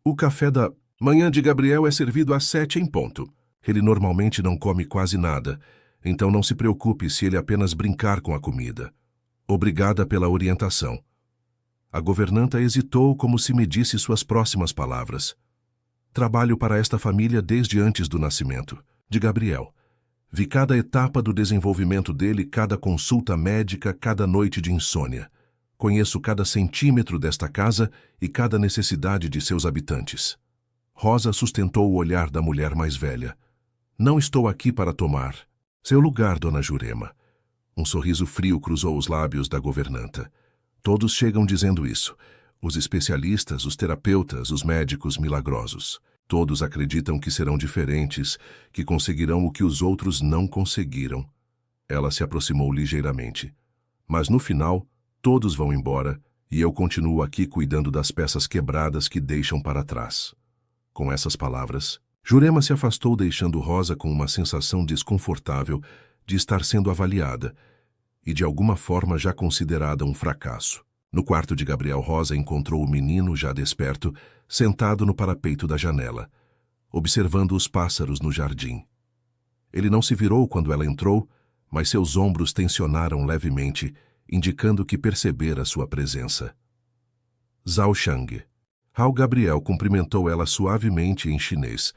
"O café da manhã de Gabriel é servido às 7 em ponto. Ele normalmente não come quase nada, então não se preocupe se ele apenas brincar com a comida. Obrigada pela orientação." A governanta hesitou como se medisse suas próximas palavras. "Trabalho para esta família desde antes do nascimento de Gabriel. Vi cada etapa do desenvolvimento dele, cada consulta médica, cada noite de insônia. Conheço cada centímetro desta casa e cada necessidade de seus habitantes." Rosa sustentou o olhar da mulher mais velha. "Não estou aqui para tomar seu lugar, Dona Jurema." Um sorriso frio cruzou os lábios da governanta. "Todos chegam dizendo isso. Os especialistas, os terapeutas, os médicos milagrosos. Todos acreditam que serão diferentes, que conseguirão o que os outros não conseguiram." Ela se aproximou ligeiramente. "Mas no final, todos vão embora e eu continuo aqui cuidando das peças quebradas que deixam para trás." Com essas palavras, Jurema se afastou, deixando Rosa com uma sensação desconfortável de estar sendo avaliada e de alguma forma já considerada um fracasso. No quarto de Gabriel, Rosa encontrou o menino já desperto, sentado no parapeito da janela, observando os pássaros no jardim. Ele não se virou quando ela entrou, mas seus ombros tensionaram levemente, indicando que percebera sua presença. "Zhao Shang." Hao Gabriel cumprimentou ela suavemente em chinês.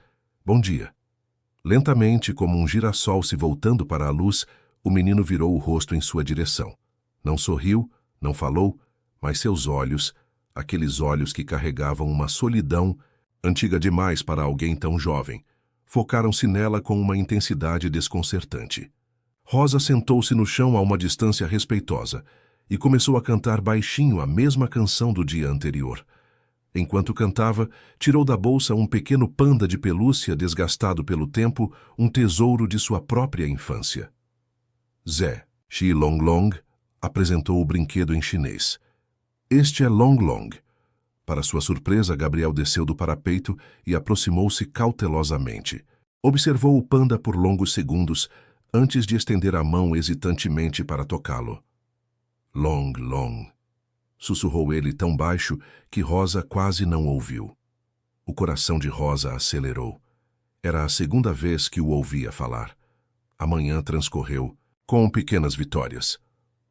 "Bom dia." Lentamente, como um girassol se voltando para a luz, o menino virou o rosto em sua direção. Não sorriu, não falou, mas seus olhos, aqueles olhos que carregavam uma solidão antiga demais para alguém tão jovem, focaram-se nela com uma intensidade desconcertante. Rosa sentou-se no chão a uma distância respeitosa, e começou a cantar baixinho a mesma canção do dia anterior. Enquanto cantava, tirou da bolsa um pequeno panda de pelúcia desgastado pelo tempo, um tesouro de sua própria infância. Zé, Xi Long Long, apresentou o brinquedo em chinês. Este é Long Long. Para sua surpresa, Gabriel desceu do parapeito e aproximou-se cautelosamente. Observou o panda por longos segundos, antes de estender a mão hesitantemente para tocá-lo. Long Long, sussurrou ele tão baixo que Rosa quase não ouviu. O coração de Rosa acelerou. Era a segunda vez que o ouvia falar. A manhã transcorreu, com pequenas vitórias.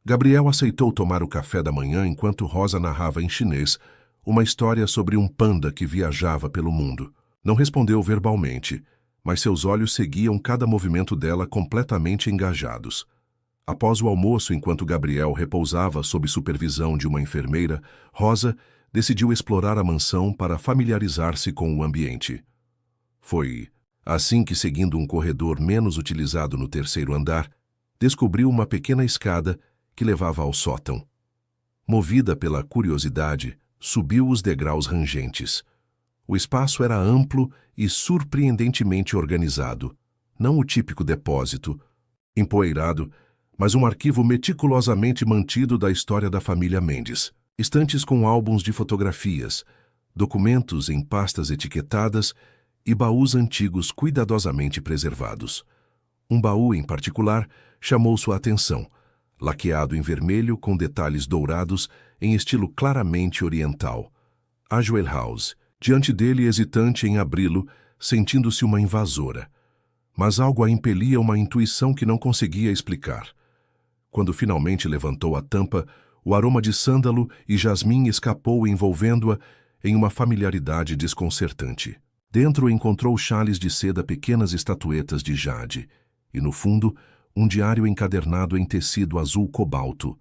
Gabriel aceitou tomar o café da manhã enquanto Rosa narrava em chinês uma história sobre um panda que viajava pelo mundo. Não respondeu verbalmente, mas seus olhos seguiam cada movimento dela completamente engajados. Após o almoço, enquanto Gabriel repousava sob supervisão de uma enfermeira, Rosa decidiu explorar a mansão para familiarizar-se com o ambiente. Foi assim que, seguindo um corredor menos utilizado no terceiro andar, descobriu uma pequena escada que levava ao sótão. Movida pela curiosidade, subiu os degraus rangentes. O espaço era amplo e surpreendentemente organizado. Não o típico depósito, empoeirado, mas um arquivo meticulosamente mantido da história da família Mendes. Estantes com álbuns de fotografias, documentos em pastas etiquetadas e baús antigos cuidadosamente preservados. Um baú, em particular, chamou sua atenção, laqueado em vermelho com detalhes dourados em estilo claramente oriental. Ajoelhou-se, diante dele hesitante em abri-lo, sentindo-se uma invasora. Mas algo a impelia uma intuição que não conseguia explicar. Quando finalmente levantou a tampa, o aroma de sândalo e jasmim escapou envolvendo-a em uma familiaridade desconcertante. Dentro encontrou chales de seda, pequenas estatuetas de jade, e no fundo, um diário encadernado em tecido azul cobalto.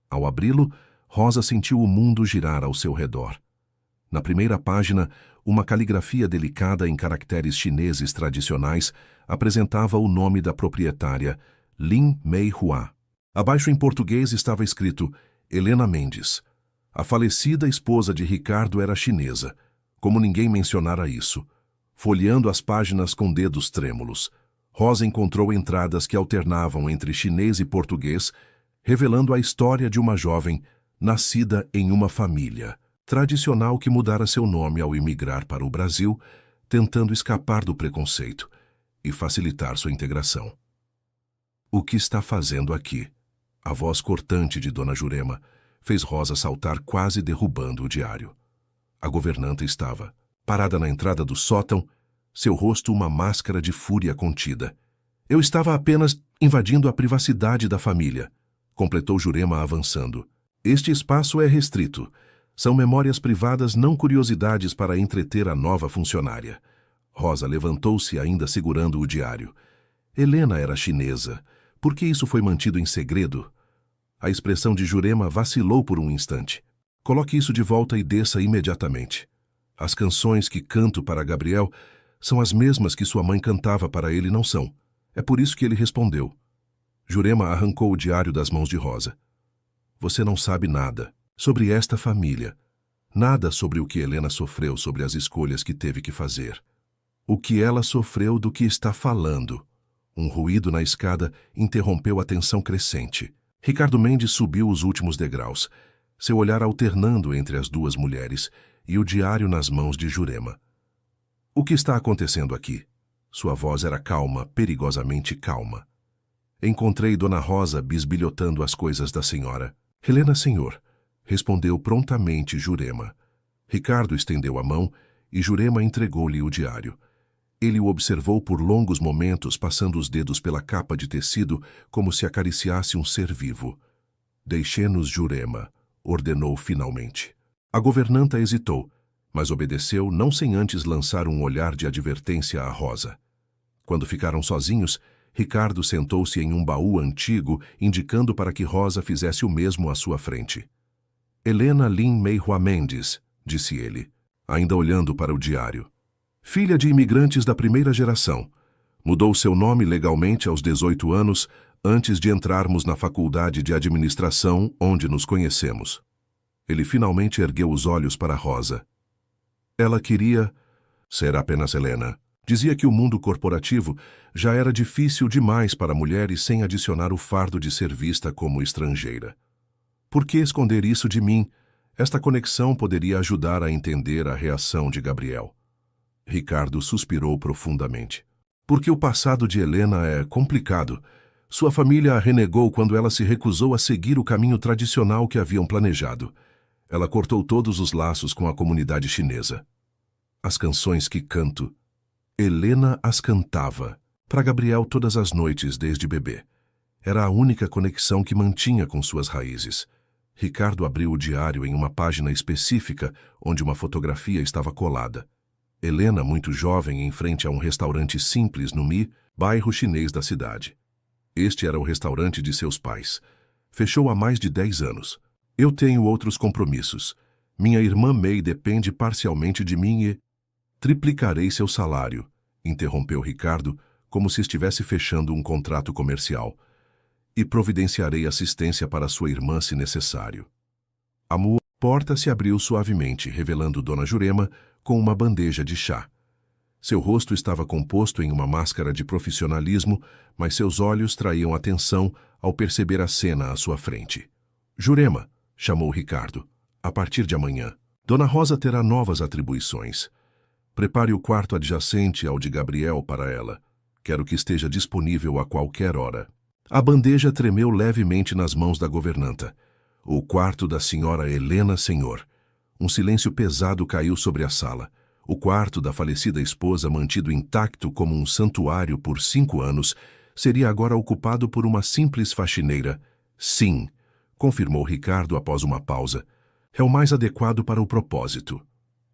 Ao abri-lo, Rosa sentiu o mundo girar ao seu redor. Na primeira página, uma caligrafia delicada em caracteres chineses tradicionais apresentava o nome da proprietária, Lin Mei Hua. Abaixo em português estava escrito Helena Mendes. A falecida esposa de Ricardo era chinesa, como ninguém mencionara isso. Folheando as páginas com dedos trêmulos, Rosa encontrou entradas que alternavam entre chinês e português, revelando a história de uma jovem nascida em uma família tradicional que mudara seu nome ao imigrar para o Brasil, tentando escapar do preconceito e facilitar sua integração. O que está fazendo aqui? A voz cortante de Dona Jurema fez Rosa saltar, quase derrubando o diário. A governanta estava, parada na entrada do sótão, seu rosto uma máscara de fúria contida. Eu estava apenas invadindo a privacidade da família, completou Jurema avançando. Este espaço é restrito. São memórias privadas, não curiosidades para entreter a nova funcionária. Rosa levantou-se, ainda segurando o diário. Helena era chinesa. Por que isso foi mantido em segredo? A expressão de Jurema vacilou por um instante. Coloque isso de volta e desça imediatamente. As canções que canto para Gabriel são as mesmas que sua mãe cantava para ele, não são? É por isso que ele respondeu. Jurema arrancou o diário das mãos de Rosa. Você não sabe nada sobre esta família. Nada sobre o que Helena sofreu, sobre as escolhas que teve que fazer. O que ela sofreu do que está falando. Um ruído na escada interrompeu a tensão crescente. Ricardo Mendes subiu os últimos degraus, seu olhar alternando entre as duas mulheres e o diário nas mãos de Jurema. O que está acontecendo aqui? Sua voz era calma, perigosamente calma. Encontrei Dona Rosa bisbilhotando as coisas da senhora. Helena, senhor, respondeu prontamente Jurema. Ricardo estendeu a mão e Jurema entregou-lhe o diário. Ele o observou por longos momentos, passando os dedos pela capa de tecido como se acariciasse um ser vivo. Deixe-nos, Jurema, ordenou finalmente. A governanta hesitou, mas obedeceu, não sem antes lançar um olhar de advertência a Rosa. Quando ficaram sozinhos, Ricardo sentou-se em um baú antigo, indicando para que Rosa fizesse o mesmo à sua frente. Helena Lin Mei Hua Mendes, disse ele, ainda olhando para o diário. Filha de imigrantes da primeira geração. Mudou seu nome legalmente aos 18 anos, antes de entrarmos na faculdade de administração onde nos conhecemos. Ele finalmente ergueu os olhos para Rosa. Ela queria ser apenas Helena. Dizia que o mundo corporativo já era difícil demais para mulheres sem adicionar o fardo de ser vista como estrangeira. Por que esconder isso de mim? Esta conexão poderia ajudar a entender a reação de Gabriel. Ricardo suspirou profundamente. Porque o passado de Helena é complicado. Sua família a renegou quando ela se recusou a seguir o caminho tradicional que haviam planejado. Ela cortou todos os laços com a comunidade chinesa. As canções que canto, Helena as cantava para Gabriel todas as noites desde bebê. Era a única conexão que mantinha com suas raízes. Ricardo abriu o diário em uma página específica onde uma fotografia estava colada. Helena, muito jovem, em frente a um restaurante simples no Mi, bairro chinês da cidade. Este era o restaurante de seus pais. Fechou há mais de 10 anos. Eu tenho outros compromissos. Minha irmã Mei depende parcialmente de mim e... Triplicarei seu salário, interrompeu Ricardo, como se estivesse fechando um contrato comercial. E providenciarei assistência para sua irmã se necessário. A porta se abriu suavemente, revelando Dona Jurema com uma bandeja de chá. Seu rosto estava composto em uma máscara de profissionalismo, mas seus olhos traíam atenção ao perceber a cena à sua frente. Jurema, chamou Ricardo, a partir de amanhã, Dona Rosa terá novas atribuições. Prepare o quarto adjacente ao de Gabriel para ela. Quero que esteja disponível a qualquer hora. A bandeja tremeu levemente nas mãos da governanta. O quarto da senhora Helena, senhor. Um silêncio pesado caiu sobre a sala. O quarto da falecida esposa, mantido intacto como um santuário por 5 anos, seria agora ocupado por uma simples faxineira. Sim, confirmou Ricardo após uma pausa. É o mais adequado para o propósito.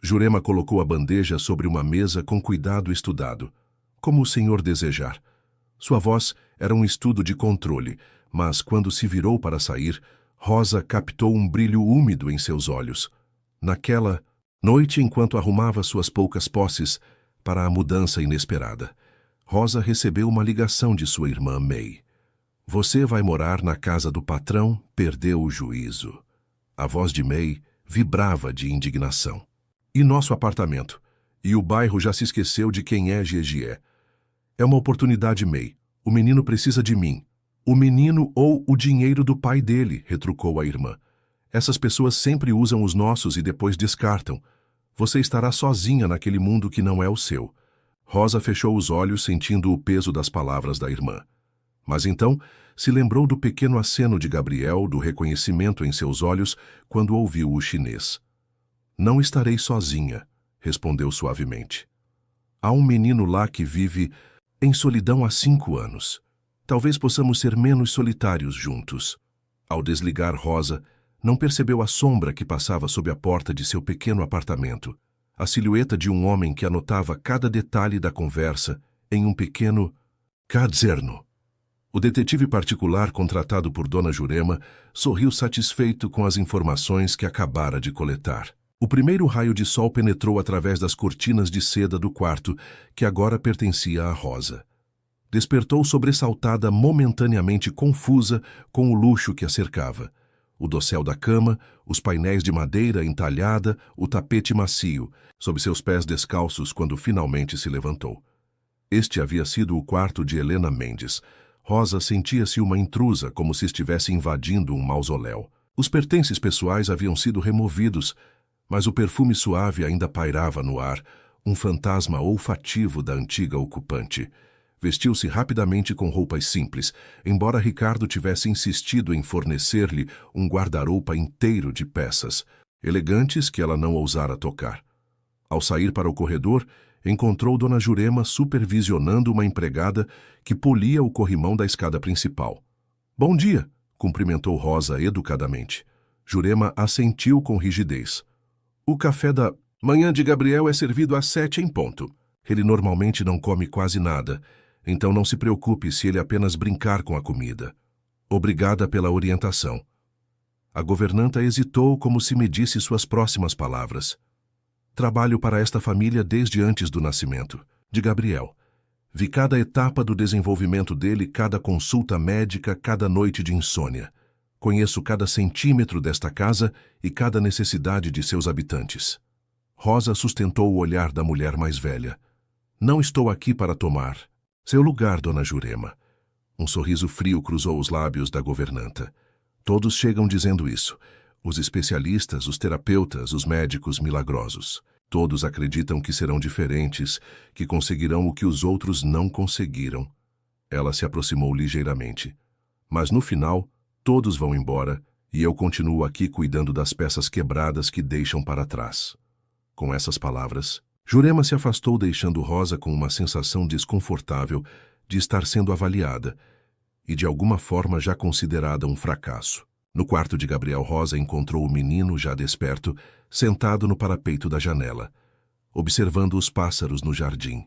Jurema colocou a bandeja sobre uma mesa com cuidado estudado. Como o senhor desejar. Sua voz era um estudo de controle, mas quando se virou para sair, Rosa captou um brilho úmido em seus olhos. Naquela noite, enquanto arrumava suas poucas posses para a mudança inesperada, Rosa recebeu uma ligação de sua irmã Mei. Você vai morar na casa do patrão, perdeu o juízo. A voz de Mei vibrava de indignação. E nosso apartamento? E o bairro já se esqueceu de quem é Gegie. É uma oportunidade, Mei. O menino precisa de mim. O menino ou o dinheiro do pai dele, retrucou a irmã. Essas pessoas sempre usam os nossos e depois descartam. Você estará sozinha naquele mundo que não é o seu. Rosa fechou os olhos, sentindo o peso das palavras da irmã. Mas então se lembrou do pequeno aceno de Gabriel, do reconhecimento em seus olhos, quando ouviu o chinês. Não estarei sozinha, respondeu suavemente. Há um menino lá que vive em solidão há 5 anos. Talvez possamos ser menos solitários juntos. Ao desligar Rosa, não percebeu a sombra que passava sob a porta de seu pequeno apartamento, a silhueta de um homem que anotava cada detalhe da conversa em um pequeno caderno. O detetive particular contratado por Dona Jurema sorriu satisfeito com as informações que acabara de coletar. O primeiro raio de sol penetrou através das cortinas de seda do quarto, que agora pertencia a Rosa. Despertou sobressaltada, momentaneamente confusa com o luxo que a cercava. O dossel da cama, os painéis de madeira entalhada, o tapete macio, sob seus pés descalços quando finalmente se levantou. Este havia sido o quarto de Helena Mendes. Rosa sentia-se uma intrusa, como se estivesse invadindo um mausoléu. Os pertences pessoais haviam sido removidos, mas o perfume suave ainda pairava no ar, um fantasma olfativo da antiga ocupante. Vestiu-se rapidamente com roupas simples, embora Ricardo tivesse insistido em fornecer-lhe um guarda-roupa inteiro de peças, elegantes que ela não ousara tocar. Ao sair para o corredor, encontrou Dona Jurema supervisionando uma empregada que polia o corrimão da escada principal. Bom dia, cumprimentou Rosa educadamente. Jurema assentiu com rigidez. O café da manhã de Gabriel é servido às 7 em ponto. Ele normalmente não come quase nada, então não se preocupe se ele apenas brincar com a comida. Obrigada pela orientação. A governanta hesitou como se medisse suas próximas palavras. Trabalho para esta família desde antes do nascimento, de Gabriel. Vi cada etapa do desenvolvimento dele, cada consulta médica, cada noite de insônia. Conheço cada centímetro desta casa e cada necessidade de seus habitantes. Rosa sustentou o olhar da mulher mais velha. Não estou aqui para tomar seu lugar, dona Jurema. Um sorriso frio cruzou os lábios da governanta. Todos chegam dizendo isso. Os especialistas, os terapeutas, os médicos milagrosos. Todos acreditam que serão diferentes, que conseguirão o que os outros não conseguiram. Ela se aproximou ligeiramente. Mas no final, todos vão embora e eu continuo aqui cuidando das peças quebradas que deixam para trás. Com essas palavras, Jurema se afastou, deixando Rosa com uma sensação desconfortável de estar sendo avaliada e de alguma forma já considerada um fracasso. No quarto de Gabriel, Rosa encontrou o menino já desperto, sentado no parapeito da janela, observando os pássaros no jardim.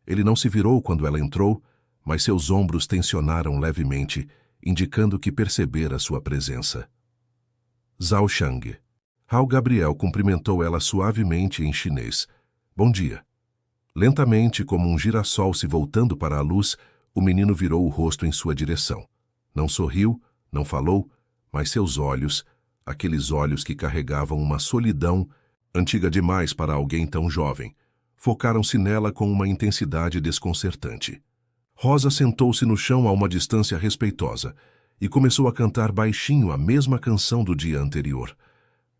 Ele não se virou quando ela entrou, mas seus ombros tensionaram levemente, indicando que percebera sua presença. Zhao Shang. Hao Gabriel cumprimentou ela suavemente em chinês. Bom dia. Lentamente, como um girassol se voltando para a luz, o menino virou o rosto em sua direção. Não sorriu, não falou, mas seus olhos, aqueles olhos que carregavam uma solidão, antiga demais para alguém tão jovem, focaram-se nela com uma intensidade desconcertante. Rosa sentou-se no chão a uma distância respeitosa e começou a cantar baixinho a mesma canção do dia anterior.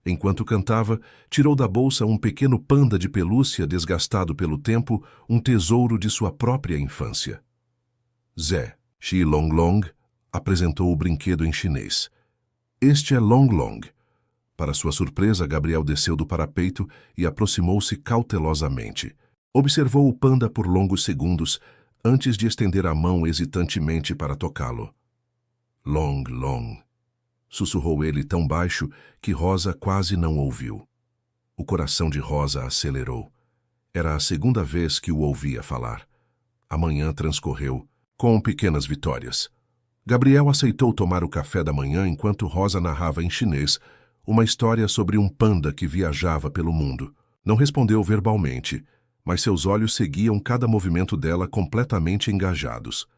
Enquanto cantava, tirou da bolsa um pequeno panda de pelúcia desgastado pelo tempo, um tesouro de sua própria infância. Zé, Xi Long Long, apresentou o brinquedo em chinês. Este é Long Long. Para sua surpresa, Gabriel desceu do parapeito e aproximou-se cautelosamente. Observou o panda por longos segundos, antes de estender a mão hesitantemente para tocá-lo. Long Long, sussurrou ele tão baixo que Rosa quase não ouviu. O coração de Rosa acelerou. Era a segunda vez que o ouvia falar. A manhã transcorreu, com pequenas vitórias. Gabriel aceitou tomar o café da manhã enquanto Rosa narrava em chinês uma história sobre um panda que viajava pelo mundo. Não respondeu verbalmente, mas seus olhos seguiam cada movimento dela completamente engajados.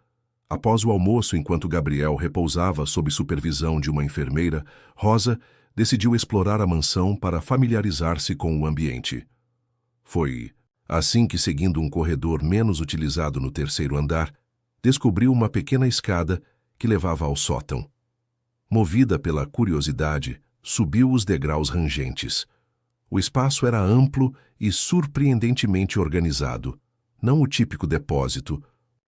Após o almoço, enquanto Gabriel repousava sob supervisão de uma enfermeira, Rosa decidiu explorar a mansão para familiarizar-se com o ambiente. Foi assim que, seguindo um corredor menos utilizado no terceiro andar, descobriu uma pequena escada que levava ao sótão. Movida pela curiosidade, subiu os degraus rangentes. O espaço era amplo e surpreendentemente organizado. Não o típico depósito,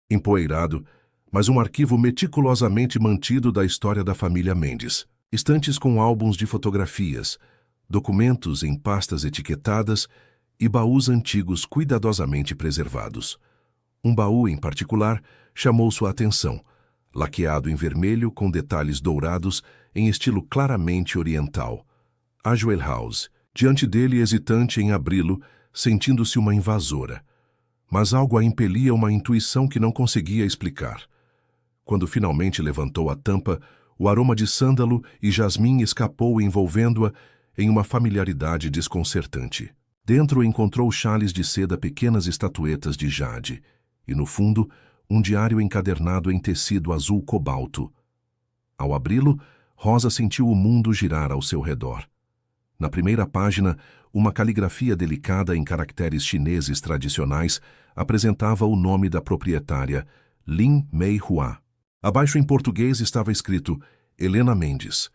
empoeirado, mas um arquivo meticulosamente mantido da história da família Mendes. Estantes com álbuns de fotografias, documentos em pastas etiquetadas e baús antigos cuidadosamente preservados. Um baú em particular chamou sua atenção, laqueado em vermelho com detalhes dourados em estilo claramente oriental. Ajoelhou-se diante dele, hesitante em abri-lo, sentindo-se uma invasora. Mas algo a impelia, uma intuição que não conseguia explicar. Quando finalmente levantou a tampa, o aroma de sândalo e jasmim escapou, envolvendo-a em uma familiaridade desconcertante. Dentro encontrou chales de seda, pequenas estatuetas de jade, e no fundo, um diário encadernado em tecido azul cobalto. Ao abri-lo, Rosa sentiu o mundo girar ao seu redor. Na primeira página, uma caligrafia delicada em caracteres chineses tradicionais apresentava o nome da proprietária, Lin Mei Hua. Abaixo em português estava escrito Helena Mendes.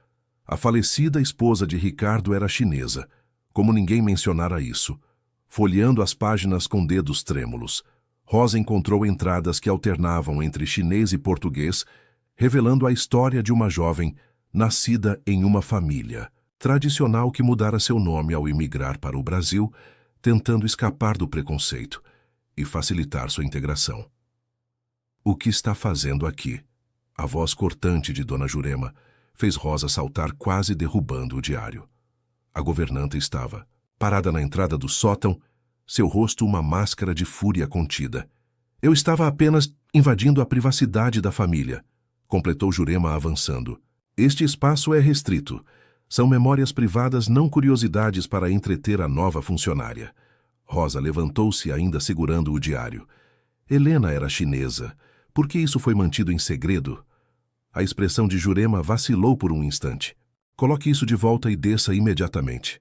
A falecida esposa de Ricardo era chinesa, como ninguém mencionara isso. Folheando as páginas com dedos trêmulos, Rosa encontrou entradas que alternavam entre chinês e português, revelando a história de uma jovem nascida em uma família tradicional que mudara seu nome ao imigrar para o Brasil, tentando escapar do preconceito e facilitar sua integração. O que está fazendo aqui? A voz cortante de Dona Jurema fez Rosa saltar, quase derrubando o diário. A governanta estava parada na entrada do sótão, seu rosto uma máscara de fúria contida. Eu estava apenas invadindo a privacidade da família, completou Jurema avançando. Este espaço é restrito. São memórias privadas, não curiosidades para entreter a nova funcionária. Rosa levantou-se, ainda segurando o diário. Helena era chinesa. Por que isso foi mantido em segredo? A expressão de Jurema vacilou por um instante. Coloque isso de volta e desça imediatamente.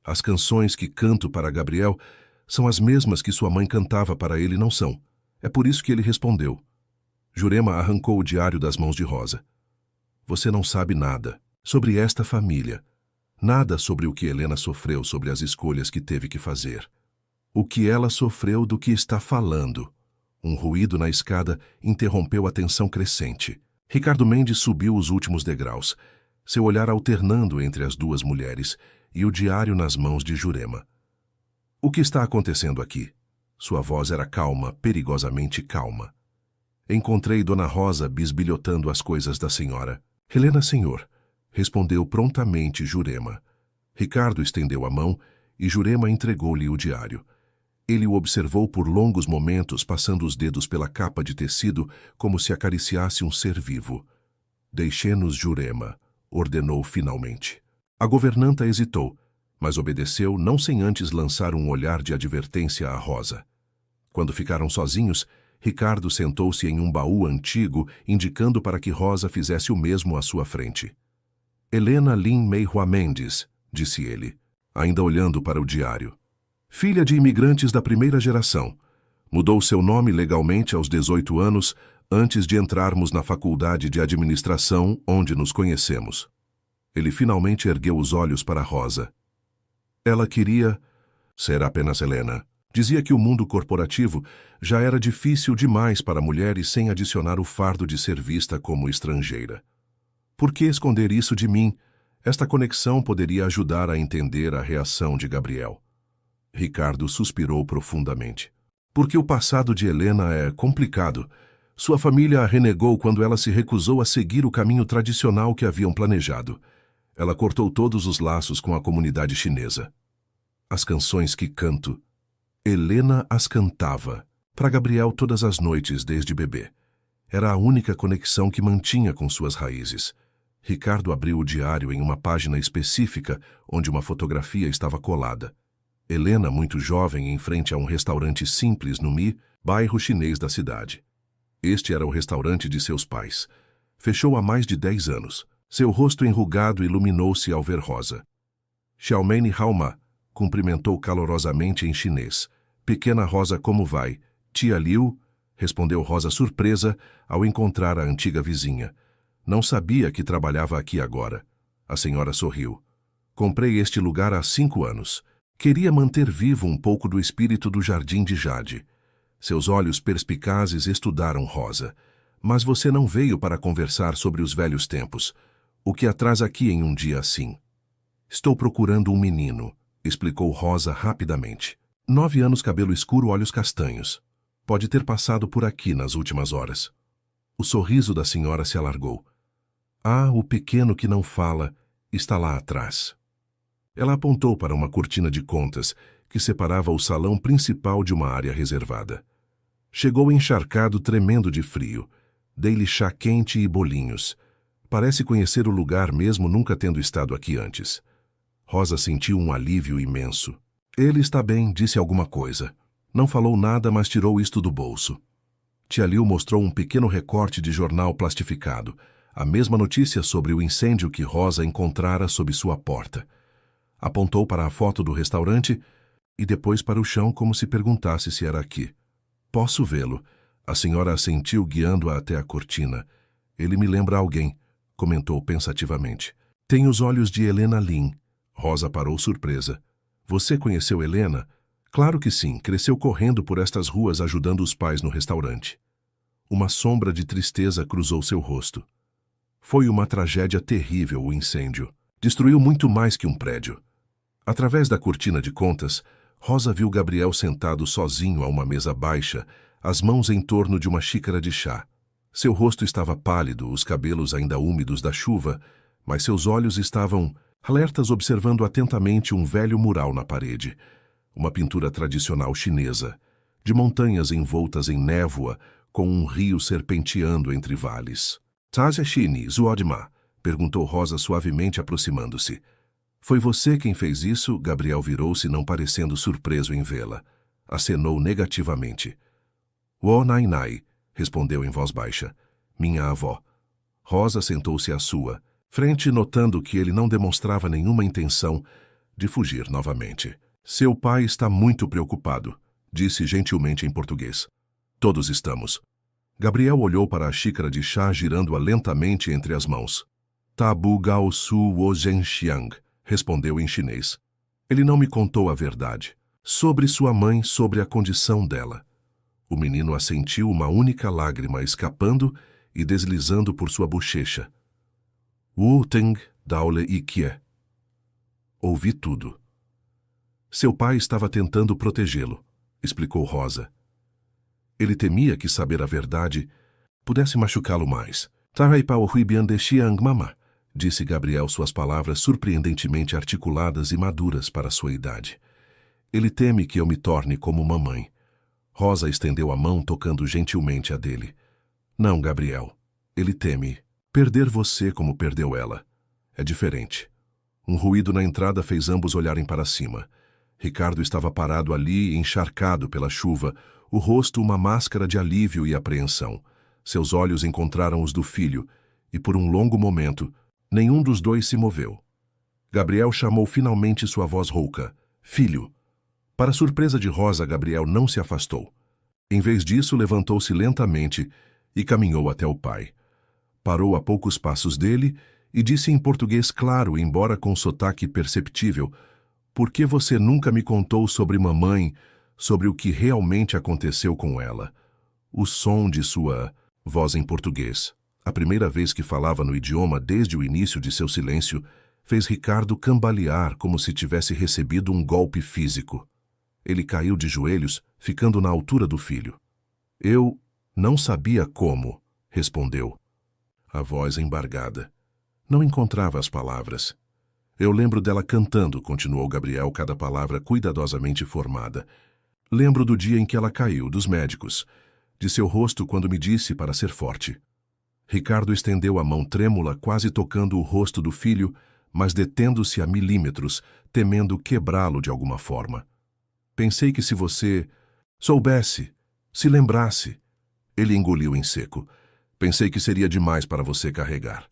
As canções que canto para Gabriel são as mesmas que sua mãe cantava para ele, não são? É por isso que ele respondeu. Jurema arrancou o diário das mãos de Rosa. Você não sabe nada sobre esta família. Nada sobre o que Helena sofreu, sobre as escolhas que teve que fazer. O que ela sofreu do que está falando. Um ruído na escada interrompeu a tensão crescente. Ricardo Mendes subiu os últimos degraus, seu olhar alternando entre as duas mulheres e o diário nas mãos de Jurema. O que está acontecendo aqui? Sua voz era calma, perigosamente calma. Encontrei Dona Rosa bisbilhotando as coisas da senhora. Helena, senhor, respondeu prontamente Jurema. Ricardo estendeu a mão e Jurema entregou-lhe o diário. Ele o observou por longos momentos, passando os dedos pela capa de tecido como se acariciasse um ser vivo. Deixe-nos, Jurema, ordenou finalmente. A governanta hesitou, mas obedeceu, não sem antes lançar um olhar de advertência a Rosa. Quando ficaram sozinhos, Ricardo sentou-se em um baú antigo, indicando para que Rosa fizesse o mesmo à sua frente. Helena Lin Meihua Mendes, disse ele, ainda olhando para o diário. Filha de imigrantes da primeira geração. Mudou seu nome legalmente aos 18 anos, antes de entrarmos na faculdade de administração, onde nos conhecemos. Ele finalmente ergueu os olhos para Rosa. Ela queria ser apenas Helena. Dizia que o mundo corporativo já era difícil demais para mulheres sem adicionar o fardo de ser vista como estrangeira. Por que esconder isso de mim? Esta conexão poderia ajudar a entender a reação de Gabriel. Ricardo suspirou profundamente. Porque o passado de Helena é complicado. Sua família a renegou quando ela se recusou a seguir o caminho tradicional que haviam planejado. Ela cortou todos os laços com a comunidade chinesa. As canções que canto, Helena as cantava para Gabriel todas as noites desde bebê. Era a única conexão que mantinha com suas raízes. Ricardo abriu o diário em uma página específica onde uma fotografia estava colada. Helena, muito jovem, em frente a um restaurante simples no Mi, bairro chinês da cidade. Este era o restaurante de seus pais. Fechou há mais de 10 anos. Seu rosto enrugado iluminou-se ao ver Rosa. Xiaomei Haoma cumprimentou calorosamente em chinês. Pequena Rosa, como vai? Tia Liu, respondeu Rosa surpresa ao encontrar a antiga vizinha. Não sabia que trabalhava aqui agora. A senhora sorriu. Comprei este lugar há 5 anos. Queria manter vivo um pouco do espírito do Jardim de Jade. Seus olhos perspicazes estudaram Rosa. Mas você não veio para conversar sobre os velhos tempos. O que a traz aqui em um dia assim? Estou procurando um menino, explicou Rosa rapidamente. 9 anos, cabelo escuro, olhos castanhos. Pode ter passado por aqui nas últimas horas. O sorriso da senhora se alargou. Ah, o pequeno que não fala está lá atrás. Ela apontou para uma cortina de contas que separava o salão principal de uma área reservada. Chegou encharcado, tremendo de frio. Dei-lhe chá quente e bolinhos. Parece conhecer o lugar mesmo nunca tendo estado aqui antes. Rosa sentiu um alívio imenso. Ele está bem, disse alguma coisa. Não falou nada, mas tirou isto do bolso. Tia Liu mostrou um pequeno recorte de jornal plastificado, a mesma notícia sobre o incêndio que Rosa encontrara sob sua porta. Apontou para a foto do restaurante e depois para o chão como se perguntasse se era aqui. Posso vê-lo. A senhora assentiu guiando-a até a cortina. Ele me lembra alguém, comentou pensativamente. Tem os olhos de Helena Lin. Rosa parou surpresa. Você conheceu Helena? Claro que sim, cresceu correndo por estas ruas ajudando os pais no restaurante. Uma sombra de tristeza cruzou seu rosto. Foi uma tragédia terrível o incêndio. Destruiu muito mais que um prédio. Através da cortina de contas, Rosa viu Gabriel sentado sozinho a uma mesa baixa, as mãos em torno de uma xícara de chá. Seu rosto estava pálido, os cabelos ainda úmidos da chuva, mas seus olhos estavam alertas, observando atentamente um velho mural na parede, uma pintura tradicional chinesa, de montanhas envoltas em névoa, com um rio serpenteando entre vales. Taja Shini, Zuodma, perguntou Rosa suavemente, aproximando-se. Foi você quem fez isso? Gabriel virou-se, não parecendo surpreso em vê-la. Acenou negativamente. Wo Nainai, respondeu em voz baixa. Minha avó. Rosa sentou-se à sua frente, notando que ele não demonstrava nenhuma intenção de fugir novamente. Seu pai está muito preocupado, disse gentilmente em português. Todos estamos. Gabriel olhou para a xícara de chá, girando-a lentamente entre as mãos. Tabu Gao Su Wo Zhenxiang, respondeu em chinês. Ele não me contou a verdade. Sobre sua mãe, sobre a condição dela. O menino assentiu, uma única lágrima escapando e deslizando por sua bochecha. Wu Teng Daole Ikie. Ouvi tudo. Seu pai estava tentando protegê-lo, explicou Rosa. Ele temia que saber a verdade pudesse machucá-lo mais. Taraipao Huibian de Xiang Mama, disse Gabriel, suas palavras surpreendentemente articuladas e maduras para sua idade. Ele teme que eu me torne como mamãe. Rosa estendeu a mão, tocando gentilmente a dele. Não, Gabriel. Ele teme perder você como perdeu ela. É diferente. Um ruído na entrada fez ambos olharem para cima. Ricardo estava parado ali, encharcado pela chuva, o rosto uma máscara de alívio e apreensão. Seus olhos encontraram os do filho, e por um longo momento, nenhum dos dois se moveu. Gabriel chamou finalmente sua voz rouca. Filho. Para surpresa de Rosa, Gabriel não se afastou. Em vez disso, levantou-se lentamente e caminhou até o pai. Parou a poucos passos dele e disse em português claro, embora com sotaque perceptível, por que você nunca me contou sobre mamãe, sobre o que realmente aconteceu com ela? O som de sua voz em português, a primeira vez que falava no idioma desde o início de seu silêncio, fez Ricardo cambalear como se tivesse recebido um golpe físico. Ele caiu de joelhos, ficando na altura do filho. Eu não sabia como, respondeu. A voz embargada. Não encontrava as palavras. Eu lembro dela cantando, continuou Gabriel, cada palavra cuidadosamente formada. Lembro do dia em que ela caiu, dos médicos, de seu rosto quando me disse para ser forte. Ricardo estendeu a mão trêmula, quase tocando o rosto do filho, mas detendo-se a milímetros, temendo quebrá-lo de alguma forma. Pensei que se você soubesse, se lembrasse. Ele engoliu em seco. Pensei que seria demais para você carregar.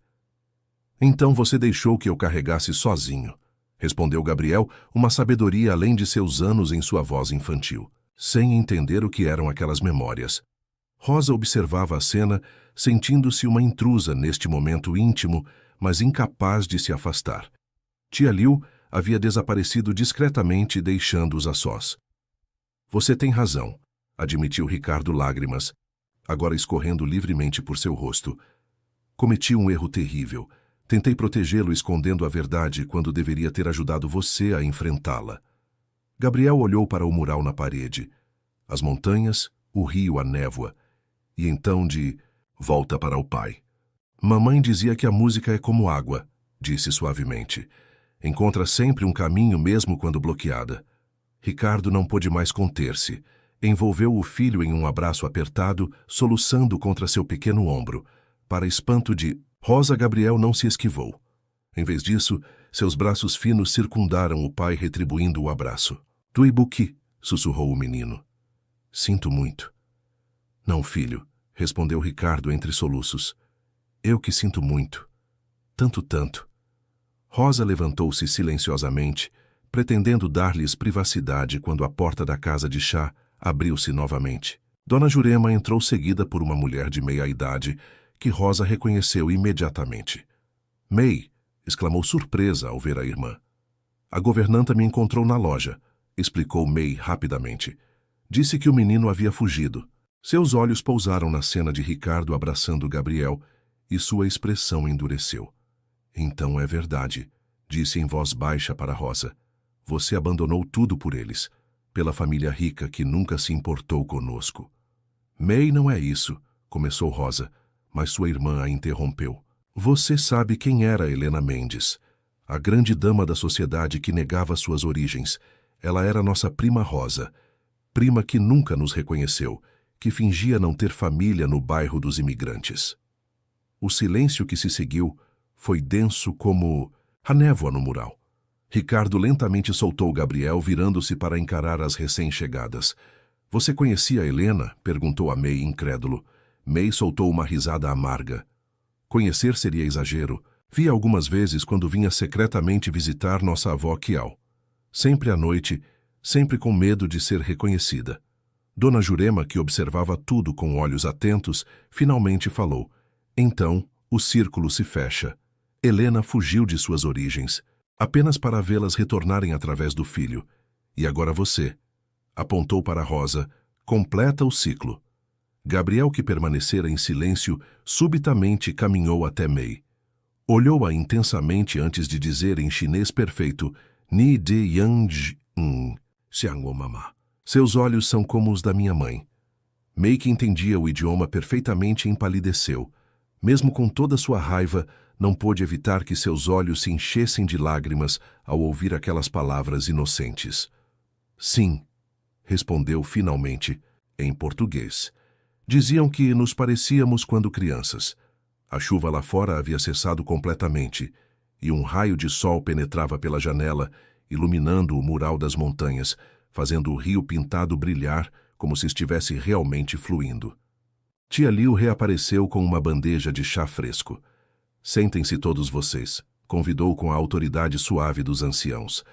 Então você deixou que eu carregasse sozinho, respondeu Gabriel, uma sabedoria além de seus anos em sua voz infantil, sem entender o que eram aquelas memórias. Rosa observava a cena, sentindo-se uma intrusa neste momento íntimo, mas incapaz de se afastar. Tia Liu havia desaparecido discretamente, deixando-os a sós. Você tem razão, admitiu Ricardo, lágrimas, agora escorrendo livremente por seu rosto. Cometi um erro terrível. Tentei protegê-lo escondendo a verdade quando deveria ter ajudado você a enfrentá-la. Gabriel olhou para o mural na parede. As montanhas, o rio, a névoa. E então volta para o pai. Mamãe dizia que a música é como água, disse suavemente. Encontra sempre um caminho mesmo quando bloqueada. Ricardo não pôde mais conter-se. Envolveu o filho em um abraço apertado, soluçando contra seu pequeno ombro. Para espanto de Rosa, Gabriel não se esquivou. Em vez disso, seus braços finos circundaram o pai, retribuindo o abraço. Tuibuki, sussurrou o menino. Sinto muito. Não, filho, respondeu Ricardo entre soluços. Eu que sinto muito. Tanto. Rosa levantou-se silenciosamente, pretendendo dar-lhes privacidade quando a porta da casa de chá abriu-se novamente. Dona Jurema entrou seguida por uma mulher de meia-idade, que Rosa reconheceu imediatamente. May, exclamou surpresa ao ver a irmã. A governanta me encontrou na loja, explicou May rapidamente. Disse que o menino havia fugido. Seus olhos pousaram na cena de Ricardo abraçando Gabriel e sua expressão endureceu. Então é verdade, disse em voz baixa para Rosa. Você abandonou tudo por eles, pela família rica que nunca se importou conosco. May, não é isso, começou Rosa, mas sua irmã a interrompeu. Você sabe quem era Helena Mendes, a grande dama da sociedade que negava suas origens. Ela era nossa prima Rosa, prima que nunca nos reconheceu, que fingia não ter família no bairro dos imigrantes. O silêncio que se seguiu foi denso como a névoa no mural. Ricardo lentamente soltou Gabriel, virando-se para encarar as recém-chegadas. Você conhecia a Helena? Perguntou a May, incrédulo. May soltou uma risada amarga. Conhecer seria exagero. Via algumas vezes quando vinha secretamente visitar nossa avó Kial. Sempre à noite, sempre com medo de ser reconhecida. Dona Jurema, que observava tudo com olhos atentos, finalmente falou. Então, o círculo se fecha. Helena fugiu de suas origens, apenas para vê-las retornarem através do filho. E agora você. Apontou para Rosa. Completa o ciclo. Gabriel, que permanecera em silêncio, subitamente caminhou até May. Olhou-a intensamente antes de dizer em chinês perfeito, Ni de yang xiang mama. Seus olhos são como os da minha mãe. May, que entendia o idioma perfeitamente, empalideceu. Mesmo com toda sua raiva, não pôde evitar que seus olhos se enchessem de lágrimas ao ouvir aquelas palavras inocentes. Sim, respondeu finalmente, em português. Diziam que nos parecíamos quando crianças. A chuva lá fora havia cessado completamente, e um raio de sol penetrava pela janela, iluminando o mural das montanhas, fazendo o rio pintado brilhar como se estivesse realmente fluindo. Tia Liu reapareceu com uma bandeja de chá fresco. Sentem-se todos vocês, convidou com a autoridade suave dos anciãos.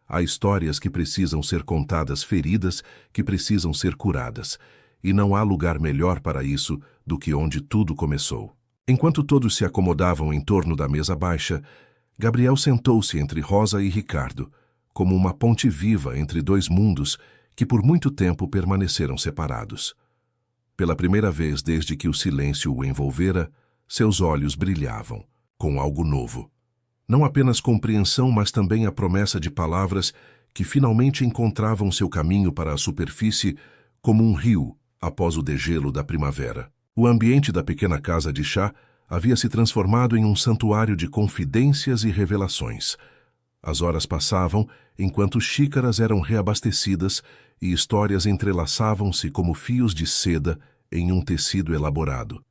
Há histórias que precisam ser contadas, feridas que precisam ser curadas, e não há lugar melhor para isso do que onde tudo começou. Enquanto todos se acomodavam em torno da mesa baixa, Gabriel sentou-se entre Rosa e Ricardo, como uma ponte viva entre dois mundos que por muito tempo permaneceram separados. Pela primeira vez desde que o silêncio o envolvera, seus olhos brilhavam, com algo novo. Não apenas compreensão, mas também a promessa de palavras que finalmente encontravam seu caminho para a superfície como um rio após o degelo da primavera. O ambiente da pequena casa de chá havia se transformado em um santuário de confidências e revelações. As horas passavam enquanto xícaras eram reabastecidas e histórias entrelaçavam-se como fios de seda em um tecido elaborado.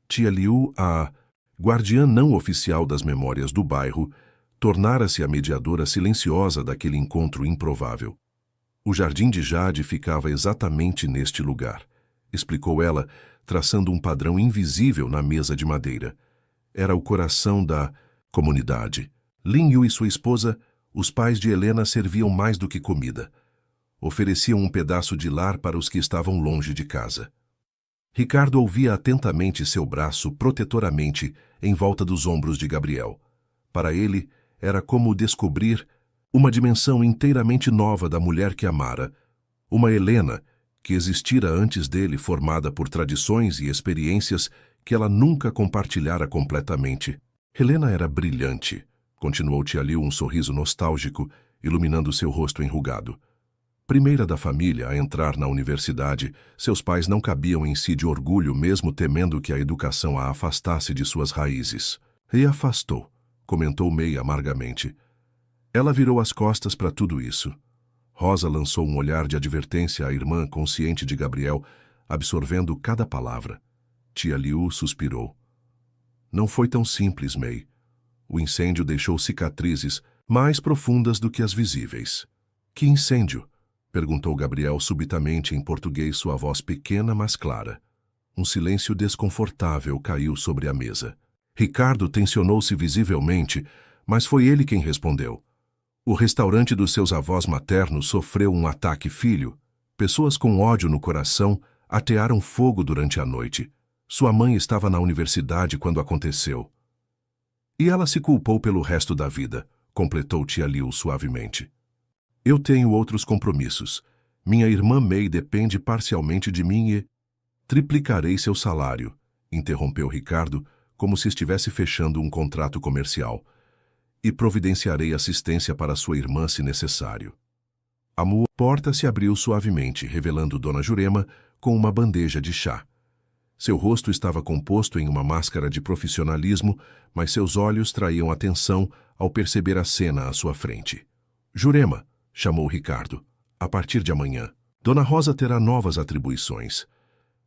Tia Liu, a guardiã não oficial das memórias do bairro, tornara-se a mediadora silenciosa daquele encontro improvável. O jardim de Jade ficava exatamente neste lugar, explicou ela, traçando um padrão invisível na mesa de madeira. Era o coração da comunidade. Lin Yu e sua esposa, os pais de Helena, serviam mais do que comida. Ofereciam um pedaço de lar para os que estavam longe de casa. Ricardo ouvia atentamente seu braço protetoramente em volta dos ombros de Gabriel. Para ele, era como descobrir uma dimensão inteiramente nova da mulher que amara, uma Helena que existira antes dele, formada por tradições e experiências que ela nunca compartilhara completamente. Helena era brilhante, continuou Tia Liu, um sorriso nostálgico, iluminando seu rosto enrugado. Primeira da família a entrar na universidade, seus pais não cabiam em si de orgulho, mesmo temendo que a educação a afastasse de suas raízes. E afastou, comentou May amargamente. Ela virou as costas para tudo isso. Rosa lançou um olhar de advertência à irmã, consciente de Gabriel, absorvendo cada palavra. Tia Liu suspirou. Não foi tão simples, May. O incêndio deixou cicatrizes mais profundas do que as visíveis. Que incêndio? Perguntou Gabriel subitamente em português, sua voz pequena, mas clara. Um silêncio desconfortável caiu sobre a mesa. Ricardo tensionou-se visivelmente, mas foi ele quem respondeu. O restaurante dos seus avós maternos sofreu um ataque filho. Pessoas com ódio no coração atearam fogo durante a noite. Sua mãe estava na universidade quando aconteceu. E ela se culpou pelo resto da vida, completou Tia Liu suavemente. Eu tenho outros compromissos. Minha irmã May depende parcialmente de mim e... Triplicarei seu salário, interrompeu Ricardo, como se estivesse fechando um contrato comercial. E providenciarei assistência para sua irmã se necessário. A porta se abriu suavemente, revelando Dona Jurema com uma bandeja de chá. Seu rosto estava composto em uma máscara de profissionalismo, mas seus olhos traíam atenção ao perceber a cena à sua frente. Jurema, chamou Ricardo, a partir de amanhã, Dona Rosa terá novas atribuições.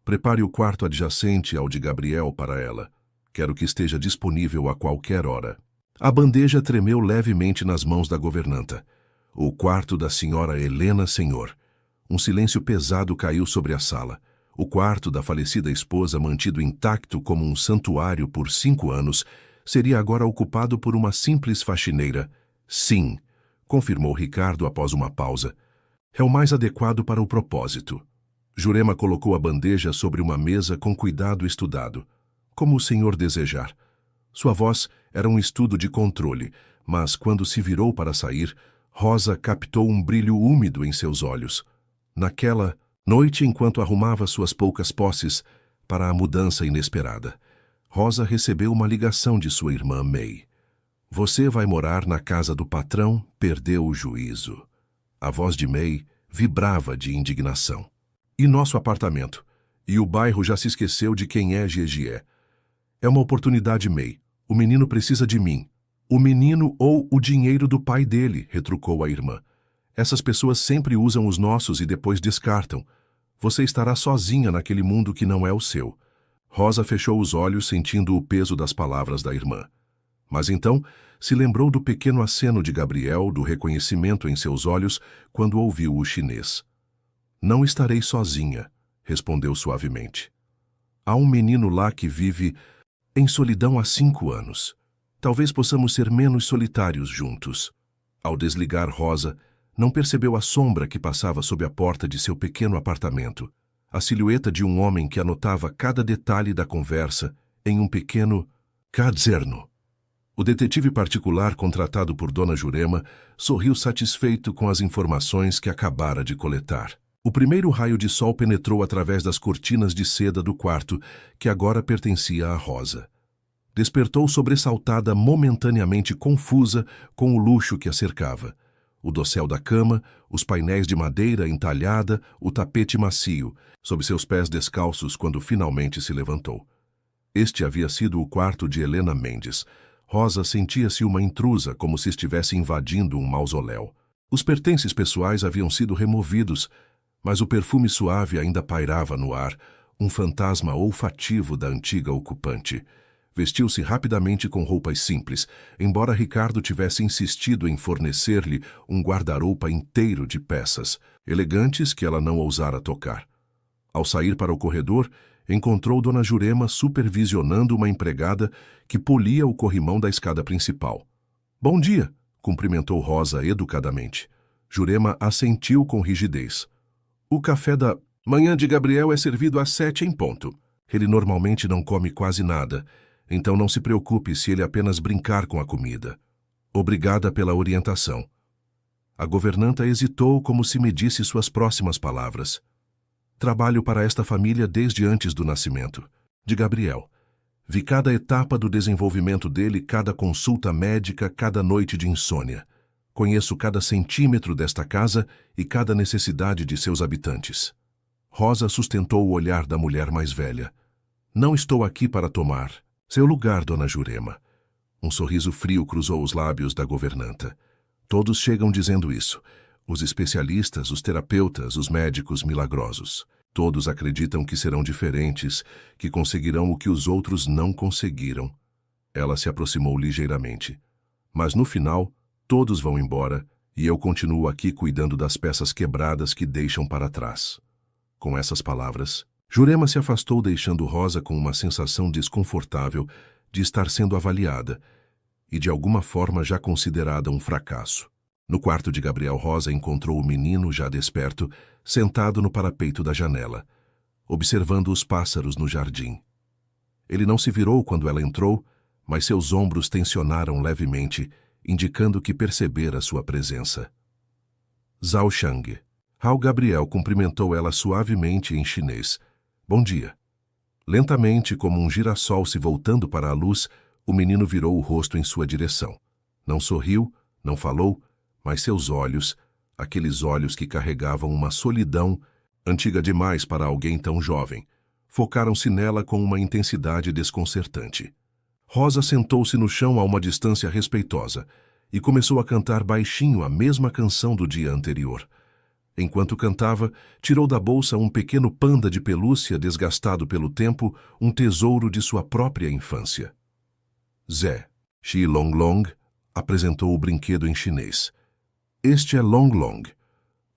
Prepare o quarto adjacente ao de Gabriel para ela. Quero que esteja disponível a qualquer hora. A bandeja tremeu levemente nas mãos da governanta. O quarto da senhora Helena, senhor. Um silêncio pesado caiu sobre a sala. O quarto da falecida esposa, mantido intacto como um santuário por 5 anos, seria agora ocupado por uma simples faxineira. Sim, confirmou Ricardo após uma pausa. É o mais adequado para o propósito. Jurema colocou a bandeja sobre uma mesa com cuidado estudado. Como o senhor desejar. Sua voz era um estudo de controle, mas quando se virou para sair, Rosa captou um brilho úmido em seus olhos. Naquela noite, enquanto arrumava suas poucas posses para a mudança inesperada, Rosa recebeu uma ligação de sua irmã May. Você vai morar na casa do patrão, perdeu o juízo. A voz de May vibrava de indignação. E nosso apartamento? E o bairro já se esqueceu de quem é Gegié. É uma oportunidade, May. O menino precisa de mim. O menino ou o dinheiro do pai dele, retrucou a irmã. Essas pessoas sempre usam os nossos e depois descartam. Você estará sozinha naquele mundo que não é o seu. Rosa fechou os olhos, sentindo o peso das palavras da irmã. Mas então se lembrou do pequeno aceno de Gabriel, do reconhecimento em seus olhos, quando ouviu o chinês. Não estarei sozinha, respondeu suavemente. Há um menino lá que vive em solidão há 5 anos. Talvez possamos ser menos solitários juntos. Ao desligar Rosa, não percebeu a sombra que passava sob a porta de seu pequeno apartamento, a silhueta de um homem que anotava cada detalhe da conversa em um pequeno caderno. O detetive particular contratado por Dona Jurema sorriu satisfeito com as informações que acabara de coletar. O primeiro raio de sol penetrou através das cortinas de seda do quarto, que agora pertencia a Rosa. Despertou sobressaltada, momentaneamente confusa com o luxo que a cercava. O dossel da cama, os painéis de madeira entalhada, o tapete macio, sob seus pés descalços quando finalmente se levantou. Este havia sido o quarto de Helena Mendes. Rosa sentia-se uma intrusa, como se estivesse invadindo um mausoléu. Os pertences pessoais haviam sido removidos, mas o perfume suave ainda pairava no ar, um fantasma olfativo da antiga ocupante. Vestiu-se rapidamente com roupas simples, embora Ricardo tivesse insistido em fornecer-lhe um guarda-roupa inteiro de peças, elegantes que ela não ousara tocar. Ao sair para o corredor, encontrou Dona Jurema supervisionando uma empregada que polia o corrimão da escada principal. "Bom dia", cumprimentou Rosa educadamente. Jurema assentiu com rigidez. "O café da manhã de Gabriel é servido às 7 em ponto. Ele normalmente não come quase nada, então não se preocupe se ele apenas brincar com a comida. Obrigada pela orientação." A governanta hesitou como se medisse suas próximas palavras. "Trabalho para esta família desde antes do nascimento de Gabriel. Vi cada etapa do desenvolvimento dele, cada consulta médica, cada noite de insônia. Conheço cada centímetro desta casa e cada necessidade de seus habitantes." Rosa sustentou o olhar da mulher mais velha. "Não estou aqui para tomar seu lugar, Dona Jurema." Um sorriso frio cruzou os lábios da governanta. "Todos chegam dizendo isso. Os especialistas, os terapeutas, os médicos milagrosos. Todos acreditam que serão diferentes, que conseguirão o que os outros não conseguiram." Ela se aproximou ligeiramente. "Mas no final, todos vão embora e eu continuo aqui cuidando das peças quebradas que deixam para trás." Com essas palavras, Jurema se afastou, deixando Rosa com uma sensação desconfortável de estar sendo avaliada e de alguma forma já considerada um fracasso. No quarto de Gabriel, Rosa encontrou o menino já desperto, sentado no parapeito da janela, observando os pássaros no jardim. Ele não se virou quando ela entrou, mas seus ombros tensionaram levemente, indicando que percebera sua presença. "Zhao Shang." Hao Gabriel cumprimentou ela suavemente em chinês. "Bom dia." Lentamente, como um girassol se voltando para a luz, o menino virou o rosto em sua direção. Não sorriu, não falou, mas seus olhos, aqueles olhos que carregavam uma solidão antiga demais para alguém tão jovem, focaram-se nela com uma intensidade desconcertante. Rosa sentou-se no chão a uma distância respeitosa e começou a cantar baixinho a mesma canção do dia anterior. Enquanto cantava, tirou da bolsa um pequeno panda de pelúcia desgastado pelo tempo, um tesouro de sua própria infância. Zé, Xi Long Long, apresentou o brinquedo em chinês. "Este é Long Long."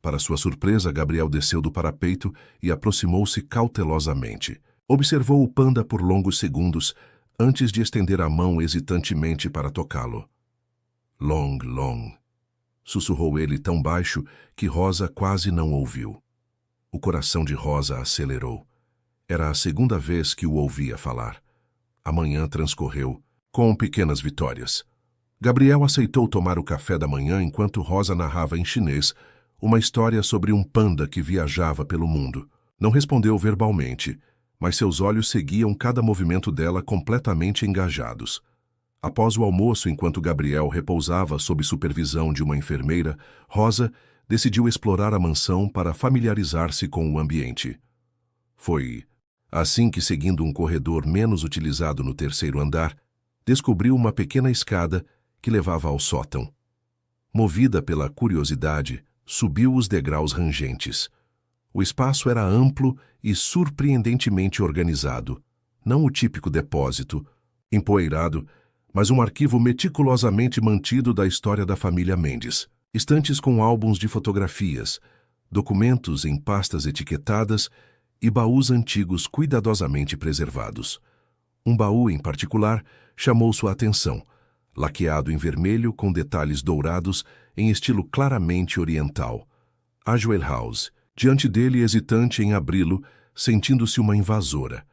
Para sua surpresa, Gabriel desceu do parapeito e aproximou-se cautelosamente. Observou o panda por longos segundos, antes de estender a mão hesitantemente para tocá-lo. Long, long, sussurrou ele tão baixo que Rosa quase não ouviu. O coração de Rosa acelerou. Era a segunda vez que o ouvia falar. A manhã transcorreu, com pequenas vitórias. Gabriel aceitou tomar o café da manhã enquanto Rosa narrava em chinês uma história sobre um panda que viajava pelo mundo. Não respondeu verbalmente, mas seus olhos seguiam cada movimento dela completamente engajados. Após o almoço, enquanto Gabriel repousava sob supervisão de uma enfermeira, Rosa decidiu explorar a mansão para familiarizar-se com o ambiente. Foi assim que, seguindo um corredor menos utilizado no terceiro andar, descobriu uma pequena escada que levava ao sótão. Movida pela curiosidade, subiu os degraus rangentes. O espaço era amplo e surpreendentemente organizado. Não o típico depósito, empoeirado, mas um arquivo meticulosamente mantido da história da família Mendes. Estantes com álbuns de fotografias, documentos em pastas etiquetadas e baús antigos cuidadosamente preservados. Um baú, em particular, chamou sua atenção, laqueado em vermelho com detalhes dourados em estilo claramente oriental. Ajoelhou-se, diante dele hesitante em abri-lo, sentindo-se uma invasora.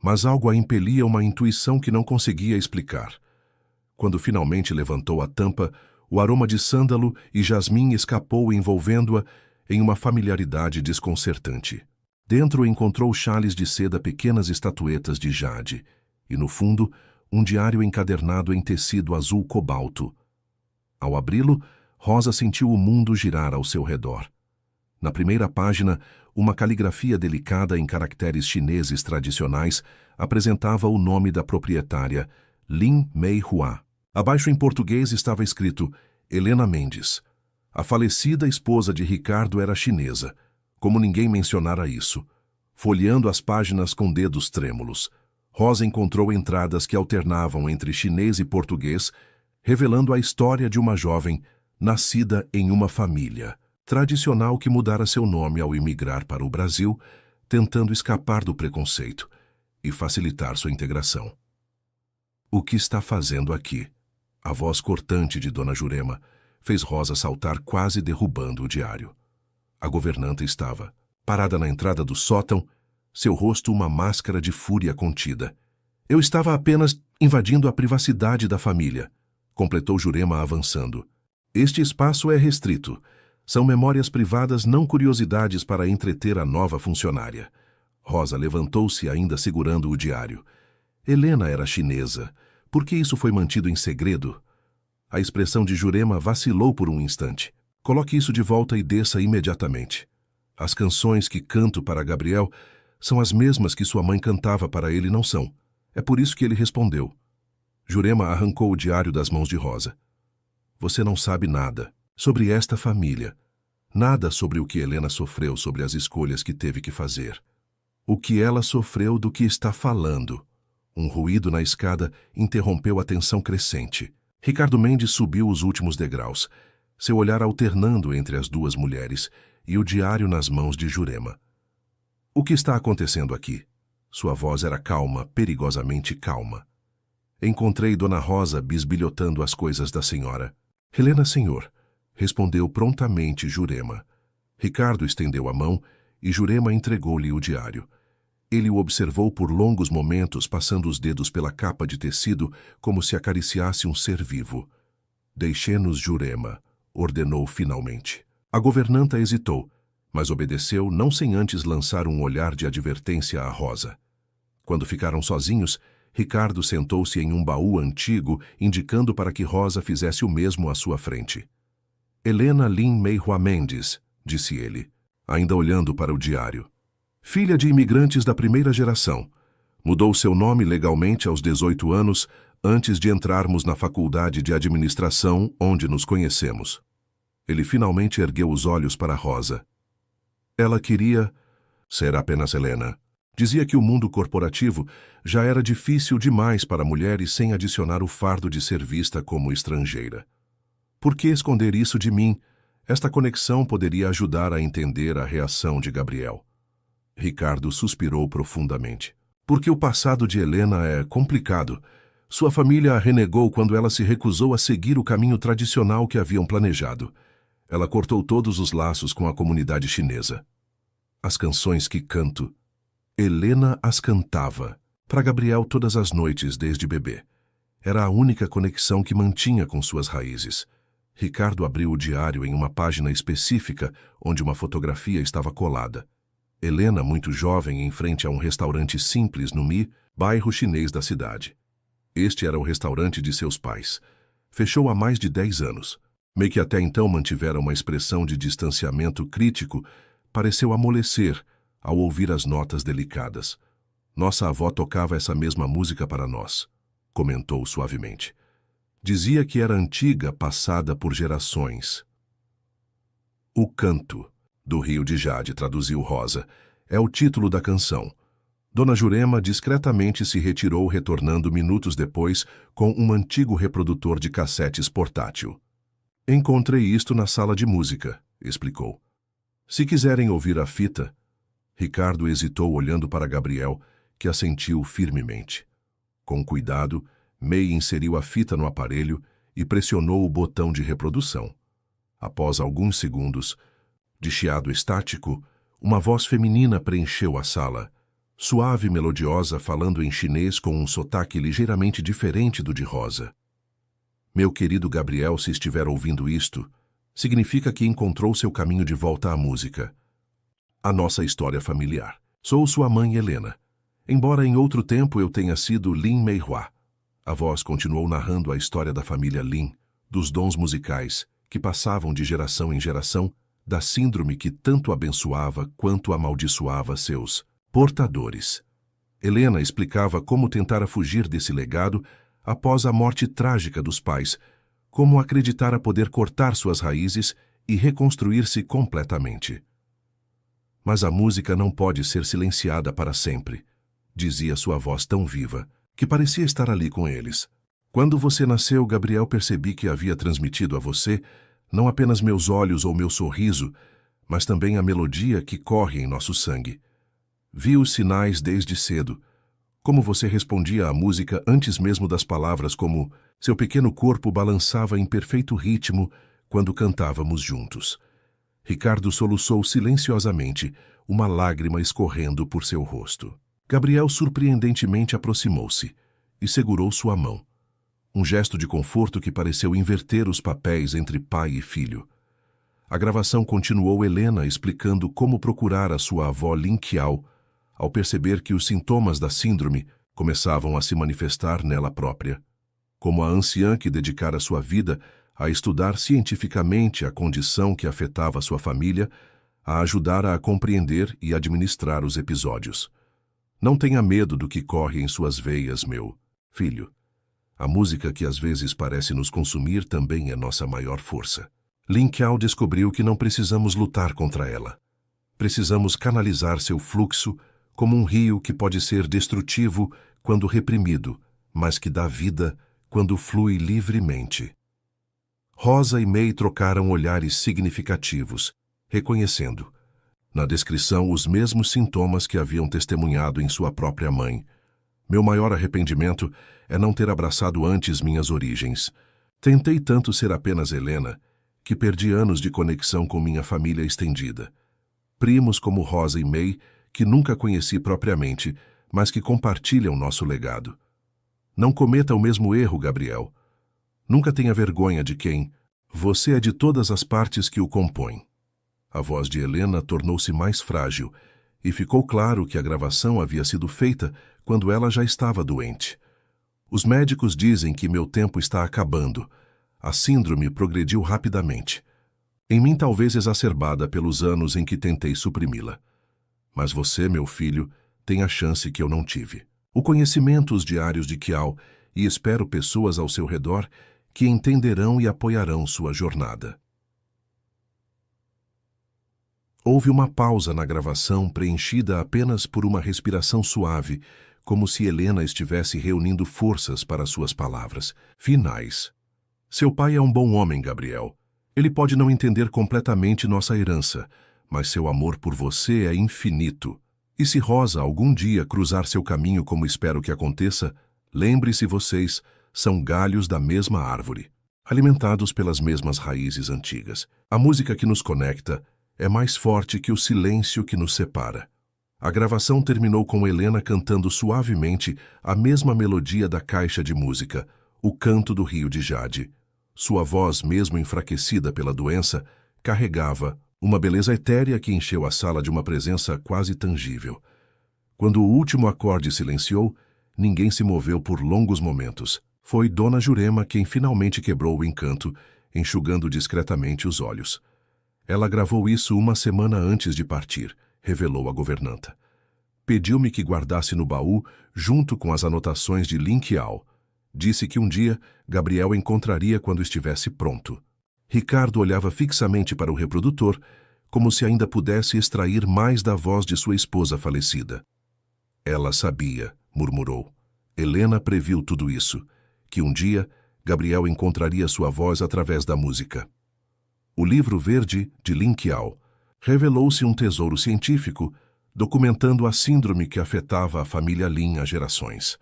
Mas algo a impelia uma intuição que não conseguia explicar. Quando finalmente levantou a tampa, o aroma de sândalo e jasmim escapou envolvendo-a em uma familiaridade desconcertante. Dentro encontrou chales de seda, pequenas estatuetas de jade, e no fundo, um diário encadernado em tecido azul cobalto. Ao abri-lo, Rosa sentiu o mundo girar ao seu redor. Na primeira página, uma caligrafia delicada em caracteres chineses tradicionais apresentava o nome da proprietária, Lin Mei Hua. Abaixo em português estava escrito Helena Mendes. A falecida esposa de Ricardo era chinesa, como ninguém mencionara isso. Folheando as páginas com dedos trêmulos, Rosa encontrou entradas que alternavam entre chinês e português, revelando a história de uma jovem nascida em uma família tradicional que mudara seu nome ao imigrar para o Brasil, tentando escapar do preconceito e facilitar sua integração. O que está fazendo aqui? A voz cortante de Dona Jurema fez Rosa saltar, quase derrubando o diário. A governanta estava, parada na entrada do sótão, seu rosto uma máscara de fúria contida. Eu estava apenas invadindo a privacidade da família, completou Jurema avançando. Este espaço é restrito. São memórias privadas, não curiosidades para entreter a nova funcionária. Rosa levantou-se, ainda segurando o diário. Helena era chinesa. Por que isso foi mantido em segredo? A expressão de Jurema vacilou por um instante. Coloque isso de volta e desça imediatamente. As canções que canto para Gabriel são as mesmas que sua mãe cantava para ele, não são? É por isso que ele respondeu. Jurema arrancou o diário das mãos de Rosa. Você não sabe nada sobre esta família. Nada sobre o que Helena sofreu, sobre as escolhas que teve que fazer. O que ela sofreu, do que está falando. Um ruído na escada interrompeu a tensão crescente. Ricardo Mendes subiu os últimos degraus, seu olhar alternando entre as duas mulheres e o diário nas mãos de Jurema. O que está acontecendo aqui? Sua voz era calma, perigosamente calma. Encontrei Dona Rosa bisbilhotando as coisas da senhora. Helena, senhor, respondeu prontamente Jurema. Ricardo estendeu a mão e Jurema entregou-lhe o diário. Ele o observou por longos momentos, passando os dedos pela capa de tecido como se acariciasse um ser vivo. Deixe-nos, Jurema, ordenou finalmente. A governanta hesitou, mas obedeceu, não sem antes lançar um olhar de advertência à Rosa. Quando ficaram sozinhos, Ricardo sentou-se em um baú antigo, indicando para que Rosa fizesse o mesmo à sua frente. Helena Lin Mei Hua Mendes, disse ele, ainda olhando para o diário. Filha de imigrantes da primeira geração. Mudou seu nome legalmente aos 18 anos, antes de entrarmos na faculdade de administração, onde nos conhecemos. Ele finalmente ergueu os olhos para Rosa. Ela queria ser apenas Helena. Dizia que o mundo corporativo já era difícil demais para mulheres sem adicionar o fardo de ser vista como estrangeira. Por que esconder isso de mim? Esta conexão poderia ajudar a entender a reação de Gabriel. Ricardo suspirou profundamente. Porque o passado de Helena é complicado. Sua família a renegou quando ela se recusou a seguir o caminho tradicional que haviam planejado. Ela cortou todos os laços com a comunidade chinesa. As canções que canto, Helena as cantava para Gabriel todas as noites desde bebê. Era a única conexão que mantinha com suas raízes. Ricardo abriu o diário em uma página específica onde uma fotografia estava colada. Helena, muito jovem, em frente a um restaurante simples no Mi, bairro chinês da cidade. Este era o restaurante de seus pais. Fechou há mais de 10 anos. Meio que até então mantivera uma expressão de distanciamento crítico, pareceu amolecer ao ouvir as notas delicadas. Nossa avó tocava essa mesma música para nós, comentou suavemente. Dizia que era antiga, passada por gerações. O Canto, do Rio de Jade, traduziu Rosa, é o título da canção. Dona Jurema discretamente se retirou, retornando minutos depois com um antigo reprodutor de cassetes portátil. Encontrei isto na sala de música, explicou. Se quiserem ouvir a fita... Ricardo hesitou olhando para Gabriel, que assentiu firmemente. Com cuidado, May inseriu a fita no aparelho e pressionou o botão de reprodução. Após alguns segundos, de chiado estático, uma voz feminina preencheu a sala, suave e melodiosa, falando em chinês com um sotaque ligeiramente diferente do de Rosa. Meu querido Gabriel, se estiver ouvindo isto, significa que encontrou seu caminho de volta à música. A nossa história familiar. Sou sua mãe, Helena. Embora em outro tempo eu tenha sido Lin Meihua. A voz continuou narrando a história da família Lin, dos dons musicais, que passavam de geração em geração, da síndrome que tanto abençoava quanto amaldiçoava seus portadores. Helena explicava como tentara fugir desse legado após a morte trágica dos pais, como acreditara poder cortar suas raízes e reconstruir-se completamente. Mas a música não pode ser silenciada para sempre, dizia sua voz tão viva, que parecia estar ali com eles. Quando você nasceu, Gabriel, percebi que havia transmitido a você não apenas meus olhos ou meu sorriso, mas também a melodia que corre em nosso sangue. Vi os sinais desde cedo, como você respondia à música antes mesmo das palavras, como seu pequeno corpo balançava em perfeito ritmo quando cantávamos juntos. Ricardo soluçou silenciosamente, uma lágrima escorrendo por seu rosto. Gabriel surpreendentemente aproximou-se e segurou sua mão. Um gesto de conforto que pareceu inverter os papéis entre pai e filho. A gravação continuou Helena explicando como procurar a sua avó Lin Qiao, ao perceber que os sintomas da síndrome começavam a se manifestar nela própria. Como a anciã que dedicara sua vida a estudar cientificamente a condição que afetava sua família, a ajudara a compreender e administrar os episódios. Não tenha medo do que corre em suas veias, meu filho. A música que às vezes parece nos consumir também é nossa maior força. Lin Qiao descobriu que não precisamos lutar contra ela. Precisamos canalizar seu fluxo como um rio que pode ser destrutivo quando reprimido, mas que dá vida quando flui livremente. Rosa e May trocaram olhares significativos, reconhecendo, na descrição, os mesmos sintomas que haviam testemunhado em sua própria mãe. Meu maior arrependimento é não ter abraçado antes minhas origens. Tentei tanto ser apenas Helena, que perdi anos de conexão com minha família estendida. Primos como Rosa e May, que nunca conheci propriamente, mas que compartilham nosso legado. Não cometa o mesmo erro, Gabriel. Nunca tenha vergonha de quem você é, de todas as partes que o compõem. A voz de Helena tornou-se mais frágil, e ficou claro que a gravação havia sido feita quando ela já estava doente. Os médicos dizem que meu tempo está acabando. A síndrome progrediu rapidamente. Em mim, talvez exacerbada pelos anos em que tentei suprimi-la. Mas você, meu filho, tem a chance que eu não tive. O conhecimento, os diários de Qiao, e espero pessoas ao seu redor que entenderão e apoiarão sua jornada. Houve uma pausa na gravação, preenchida apenas por uma respiração suave, como se Helena estivesse reunindo forças para suas palavras finais. Seu pai é um bom homem, Gabriel. Ele pode não entender completamente nossa herança, mas seu amor por você é infinito. E se Rosa algum dia cruzar seu caminho como espero que aconteça, lembre-se vocês, são galhos da mesma árvore, alimentados pelas mesmas raízes antigas. A música que nos conecta é mais forte que o silêncio que nos separa. A gravação terminou com Helena cantando suavemente a mesma melodia da caixa de música, o canto do rio de Jade. Sua voz, mesmo enfraquecida pela doença, carregava uma beleza etérea que encheu a sala de uma presença quase tangível. Quando o último acorde silenciou, ninguém se moveu por longos momentos. Foi Dona Jurema quem finalmente quebrou o encanto, enxugando discretamente os olhos. Ela gravou isso uma semana antes de partir, revelou a governanta. Pediu-me que guardasse no baú, junto com as anotações de Lin Qiao. Disse que um dia Gabriel encontraria quando estivesse pronto. Ricardo olhava fixamente para o reprodutor, como se ainda pudesse extrair mais da voz de sua esposa falecida. Ela sabia, murmurou. Helena previu tudo isso, que um dia Gabriel encontraria sua voz através da música. O livro verde de Lin Qiao revelou-se um tesouro científico, documentando a síndrome que afetava a família Lin há gerações.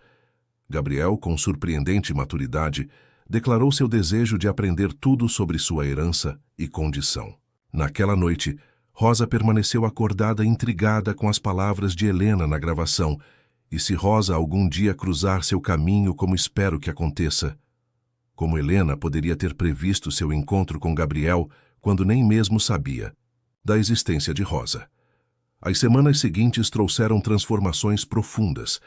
Gabriel, com surpreendente maturidade, declarou seu desejo de aprender tudo sobre sua herança e condição. Naquela noite, Rosa permaneceu acordada intrigada com as palavras de Helena na gravação, e se Rosa algum dia cruzar seu caminho como espero que aconteça. Como Helena poderia ter previsto seu encontro com Gabriel quando nem mesmo sabia da existência de Rosa. As semanas seguintes trouxeram transformações profundas.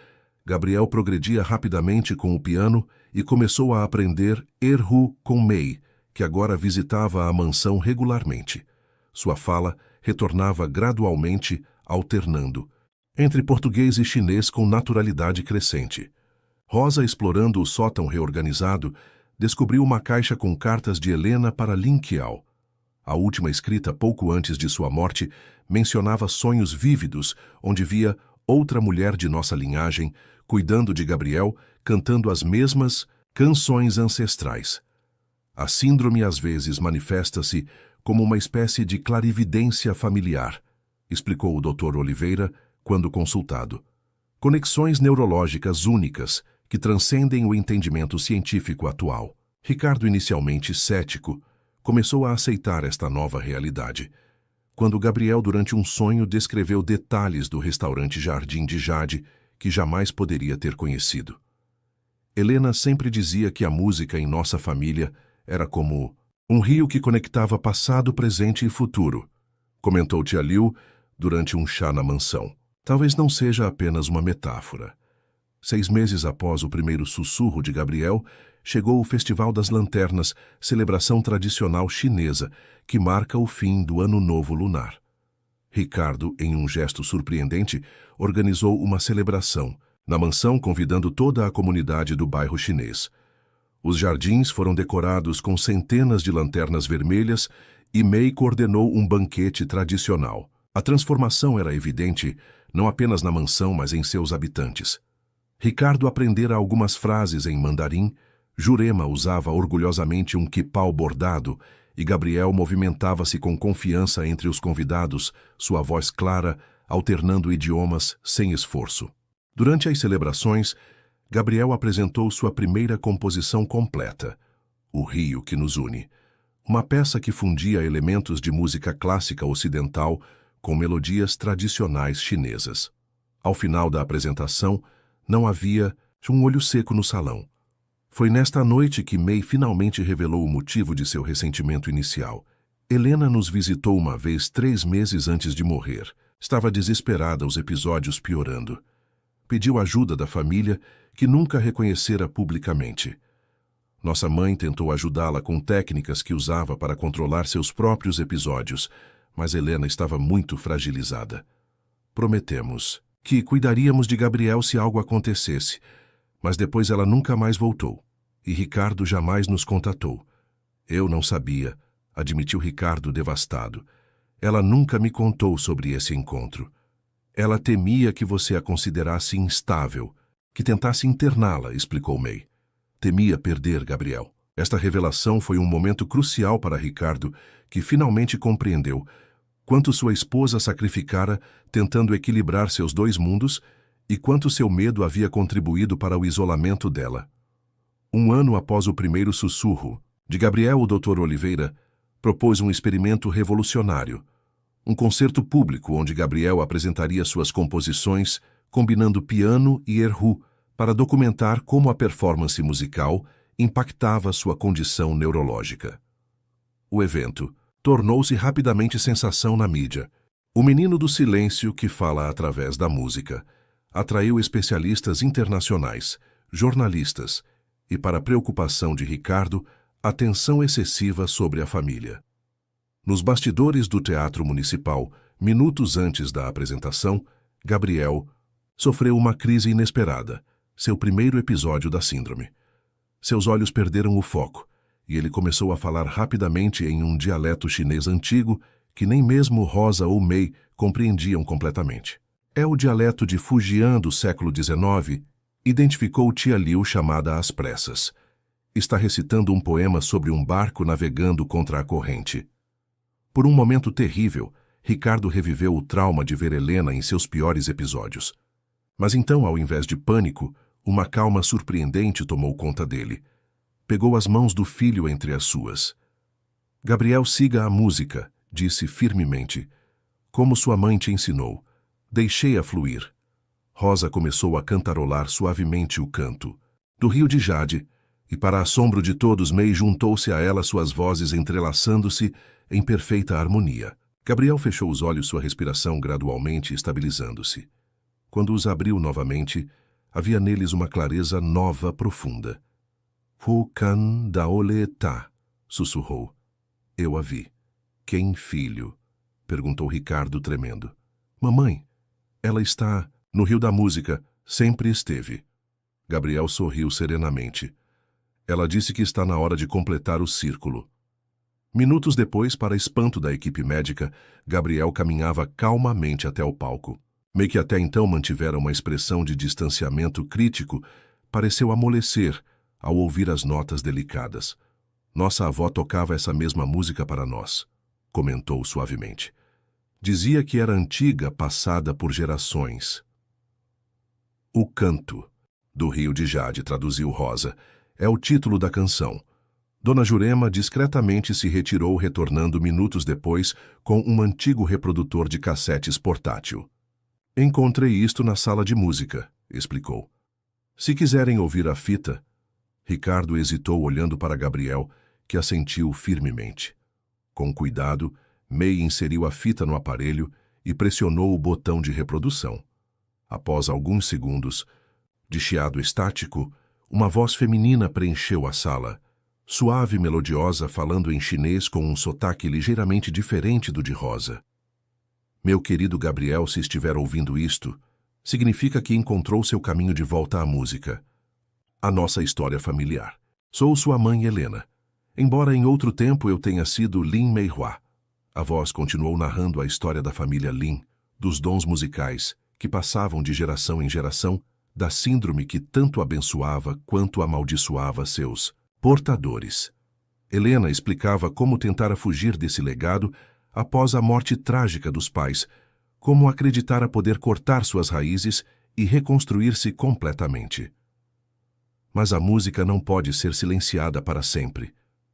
Gabriel progredia rapidamente com o piano e começou a aprender erhu com Mei, que agora visitava a mansão regularmente. Sua fala retornava gradualmente, alternando entre português e chinês com naturalidade crescente. Rosa, explorando o sótão reorganizado, descobriu uma caixa com cartas de Helena para Lin Qiao. A última escrita pouco antes de sua morte mencionava sonhos vívidos, onde via outra mulher de nossa linhagem, cuidando de Gabriel, cantando as mesmas canções ancestrais. A síndrome às vezes manifesta-se como uma espécie de clarividência familiar, explicou o Dr. Oliveira quando consultado. Conexões neurológicas únicas que transcendem o entendimento científico atual. Ricardo, inicialmente cético, começou a aceitar esta nova realidade. Quando Gabriel, durante um sonho, descreveu detalhes do restaurante Jardim de Jade que jamais poderia ter conhecido. Helena sempre dizia que a música em nossa família era como um rio que conectava passado, presente e futuro, comentou tia Liu durante um chá na mansão. Talvez não seja apenas uma metáfora. 6 meses após o primeiro sussurro de Gabriel, chegou o Festival das Lanternas, celebração tradicional chinesa, que marca o fim do Ano Novo Lunar. Ricardo, em um gesto surpreendente, organizou uma celebração na mansão, convidando toda a comunidade do bairro chinês. Os jardins foram decorados com centenas de lanternas vermelhas e Mei coordenou um banquete tradicional. A transformação era evidente, não apenas na mansão, mas em seus habitantes. Ricardo aprendera algumas frases em mandarim, Jurema usava orgulhosamente um quipau bordado e Gabriel movimentava-se com confiança entre os convidados, sua voz clara, alternando idiomas sem esforço. Durante as celebrações, Gabriel apresentou sua primeira composição completa, O Rio que nos une, uma peça que fundia elementos de música clássica ocidental com melodias tradicionais chinesas. Ao final da apresentação, não havia um olho seco no salão. Foi nesta noite que Mei finalmente revelou o motivo de seu ressentimento inicial. Helena nos visitou uma vez 3 meses antes de morrer. Estava desesperada, os episódios piorando. Pediu ajuda da família, que nunca reconhecera publicamente. Nossa mãe tentou ajudá-la com técnicas que usava para controlar seus próprios episódios, mas Helena estava muito fragilizada. Prometemos que cuidaríamos de Gabriel se algo acontecesse, mas depois ela nunca mais voltou, e Ricardo jamais nos contatou. Eu não sabia, admitiu Ricardo devastado. Ela nunca me contou sobre esse encontro. Ela temia que você a considerasse instável, que tentasse interná-la, explicou Mei. Temia perder Gabriel. Esta revelação foi um momento crucial para Ricardo, que finalmente compreendeu quanto sua esposa sacrificara tentando equilibrar seus dois mundos e quanto seu medo havia contribuído para o isolamento dela. Um ano após o primeiro sussurro de Gabriel, o Dr. Oliveira propôs um experimento revolucionário, um concerto público onde Gabriel apresentaria suas composições combinando piano e erhu para documentar como a performance musical impactava sua condição neurológica. O evento tornou-se rapidamente sensação na mídia. O menino do silêncio que fala através da música atraiu especialistas internacionais, jornalistas e, para a preocupação de Ricardo, atenção excessiva sobre a família. Nos bastidores do Teatro Municipal, minutos antes da apresentação, Gabriel sofreu uma crise inesperada, seu primeiro episódio da síndrome. Seus olhos perderam o foco e ele começou a falar rapidamente em um dialeto chinês antigo que nem mesmo Rosa ou Mei compreendiam completamente. É o dialeto de Fujian do século XIX, identificou Tia Liu chamada às pressas. Está recitando um poema sobre um barco navegando contra a corrente. Por um momento terrível, Ricardo reviveu o trauma de ver Helena em seus piores episódios. Mas então, ao invés de pânico, uma calma surpreendente tomou conta dele. Pegou as mãos do filho entre as suas. Gabriel, siga a música, disse firmemente. Como sua mãe te ensinou. Deixei-a fluir. Rosa começou a cantarolar suavemente o canto. Do Rio de Jade, e para assombro de todos, Mei juntou-se a ela, suas vozes entrelaçando-se em perfeita harmonia. Gabriel fechou os olhos, sua respiração gradualmente estabilizando-se. Quando os abriu novamente, havia neles uma clareza nova, profunda. Hukan daoleta, sussurrou. Eu a vi. Quem, filho? Perguntou Ricardo, tremendo. Mamãe, ela está no Rio da Música, sempre esteve. Gabriel sorriu serenamente. Ela disse que está na hora de completar o círculo. Minutos depois, para espanto da equipe médica, Gabriel caminhava calmamente até o palco. Mei, que até então mantivera uma expressão de distanciamento crítico, pareceu amolecer ao ouvir as notas delicadas. Nossa avó tocava essa mesma música para nós, comentou suavemente. Dizia que era antiga, passada por gerações. O Canto, do Rio de Jade, traduziu Rosa, é o título da canção. Dona Jurema discretamente se retirou, retornando minutos depois com um antigo reprodutor de cassetes portátil. Encontrei isto na sala de música, explicou. Se quiserem ouvir a fita... Ricardo hesitou, olhando para Gabriel, que assentiu firmemente. Com cuidado, Mei inseriu a fita no aparelho e pressionou o botão de reprodução. Após alguns segundos, de chiado estático, uma voz feminina preencheu a sala, suave e melodiosa, falando em chinês com um sotaque ligeiramente diferente do de Rosa. Meu querido Gabriel, se estiver ouvindo isto, significa que encontrou seu caminho de volta à música. A nossa história familiar. Sou sua mãe, Helena. Embora em outro tempo eu tenha sido Lin Meihua. A voz continuou narrando a história da família Lin, dos dons musicais, que passavam de geração em geração, da síndrome que tanto abençoava quanto amaldiçoava seus portadores. Helena explicava como tentara fugir desse legado após a morte trágica dos pais, como acreditara poder cortar suas raízes e reconstruir-se completamente. Mas a música não pode ser silenciada para sempre,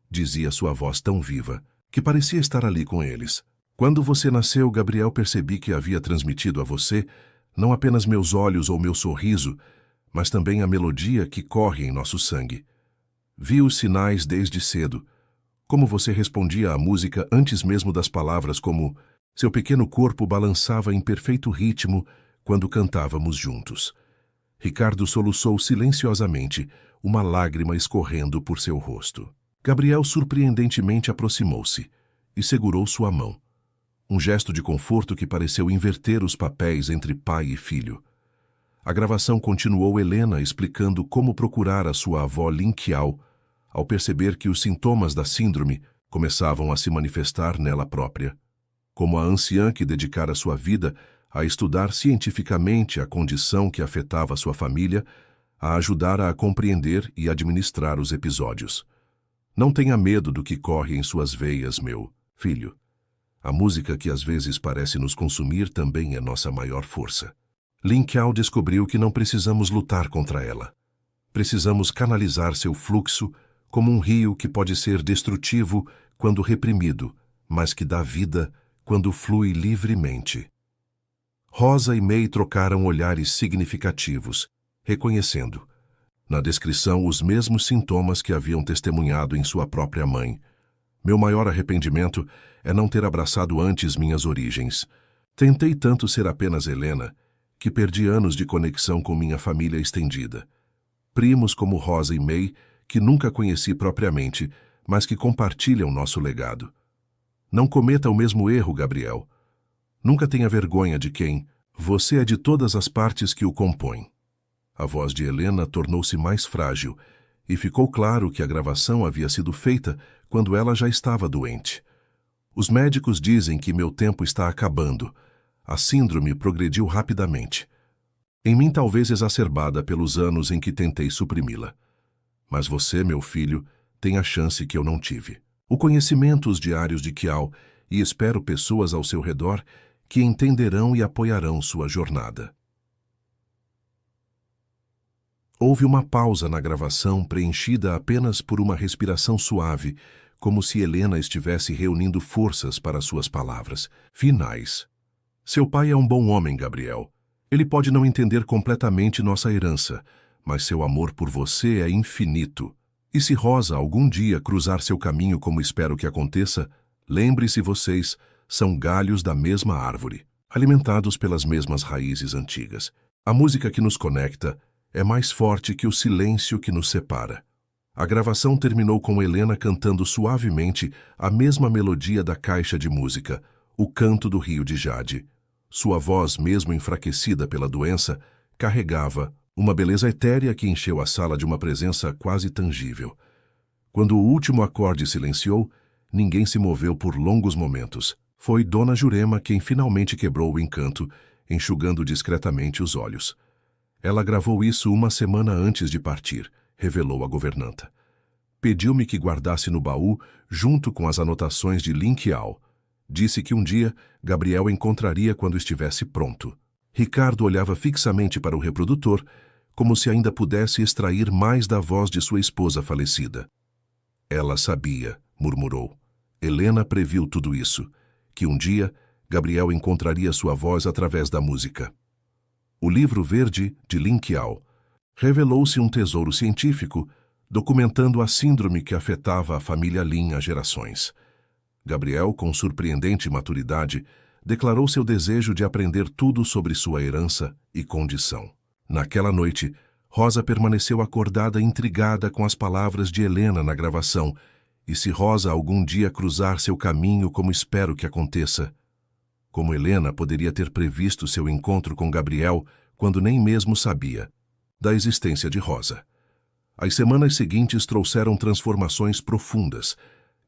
dizia sua voz tão viva, que parecia estar ali com eles. Quando você nasceu, Gabriel, percebi que havia transmitido a você não apenas meus olhos ou meu sorriso, mas também a melodia que corre em nosso sangue. Vi os sinais desde cedo, como você respondia à música antes mesmo das palavras, como seu pequeno corpo balançava em perfeito ritmo quando cantávamos juntos. Ricardo soluçou silenciosamente, uma lágrima escorrendo por seu rosto. Gabriel surpreendentemente aproximou-se e segurou sua mão. Um gesto de conforto que pareceu inverter os papéis entre pai e filho. A gravação continuou, Helena explicando como procurar a sua avó Lin Qiao, ao perceber que os sintomas da síndrome começavam a se manifestar nela própria. Como a anciã que dedicara sua vida a estudar cientificamente a condição que afetava sua família, a ajudar a compreender e administrar os episódios. Não tenha medo do que corre em suas veias, meu filho. A música que às vezes parece nos consumir também é nossa maior força. Lin Qiao descobriu que não precisamos lutar contra ela. Precisamos canalizar seu fluxo como um rio que pode ser destrutivo quando reprimido, mas que dá vida quando flui livremente. Rosa e Mei trocaram olhares significativos, reconhecendo, na descrição, os mesmos sintomas que haviam testemunhado em sua própria mãe. Meu maior arrependimento é não ter abraçado antes minhas origens. Tentei tanto ser apenas Helena, que perdi anos de conexão com minha família estendida. Primos como Rosa e Mei, que nunca conheci propriamente, mas que compartilham nosso legado. Não cometa o mesmo erro, Gabriel. Nunca tenha vergonha de quem você é, de todas as partes que o compõem. A voz de Helena tornou-se mais frágil e ficou claro que a gravação havia sido feita quando ela já estava doente. Os médicos dizem que meu tempo está acabando. A síndrome progrediu rapidamente. Em mim, talvez exacerbada pelos anos em que tentei suprimi-la. Mas você, meu filho, tem a chance que eu não tive. O conhecimento, os diários de Qiao, e espero pessoas ao seu redor que entenderão e apoiarão sua jornada. Houve uma pausa na gravação, preenchida apenas por uma respiração suave, como se Helena estivesse reunindo forças para suas palavras finais. Seu pai é um bom homem, Gabriel. Ele pode não entender completamente nossa herança, mas seu amor por você é infinito. E se Rosa algum dia cruzar seu caminho, como espero que aconteça, lembre-se, vocês são galhos da mesma árvore, alimentados pelas mesmas raízes antigas. A música que nos conecta é mais forte que o silêncio que nos separa. A gravação terminou com Helena cantando suavemente a mesma melodia da caixa de música, o canto do rio de Jade. Sua voz, mesmo enfraquecida pela doença, carregava uma beleza etérea que encheu a sala de uma presença quase tangível. Quando o último acorde silenciou, ninguém se moveu por longos momentos. Foi Dona Jurema quem finalmente quebrou o encanto, enxugando discretamente os olhos. Ela gravou isso uma semana antes de partir, revelou a governanta. Pediu-me que guardasse no baú, junto com as anotações de Lin Qiao. Disse que um dia Gabriel encontraria quando estivesse pronto. Ricardo olhava fixamente para o reprodutor, como se ainda pudesse extrair mais da voz de sua esposa falecida. Ela sabia, murmurou. Helena previu tudo isso, que um dia Gabriel encontraria sua voz através da música. O livro verde de Lin Qiao revelou-se um tesouro científico, documentando a síndrome que afetava a família Lin há gerações. Gabriel, com surpreendente maturidade, declarou seu desejo de aprender tudo sobre sua herança e condição. Naquela noite, Rosa permaneceu acordada, intrigada com as palavras de Helena na gravação, e se Rosa algum dia cruzar seu caminho, como espero que aconteça. Como Helena poderia ter previsto seu encontro com Gabriel quando nem mesmo sabia da existência de Rosa? As semanas seguintes trouxeram transformações profundas.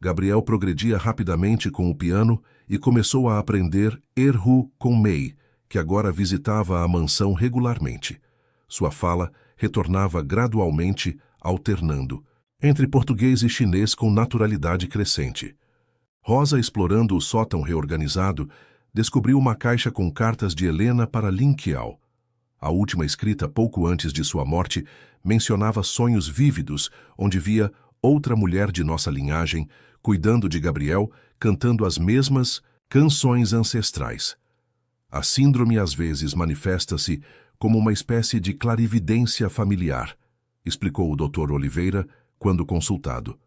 Gabriel progredia rapidamente com o piano e começou a aprender erhu com Mei, que agora visitava a mansão regularmente. Sua fala retornava gradualmente, alternando entre português e chinês com naturalidade crescente. Rosa, explorando o sótão reorganizado, descobriu uma caixa com cartas de Helena para Lin Qiao. A última, escrita pouco antes de sua morte, mencionava sonhos vívidos, onde via outra mulher de nossa linhagem, cuidando de Gabriel, cantando as mesmas canções ancestrais. A síndrome às vezes manifesta-se como uma espécie de clarividência familiar, explicou o Dr. Oliveira quando consultado.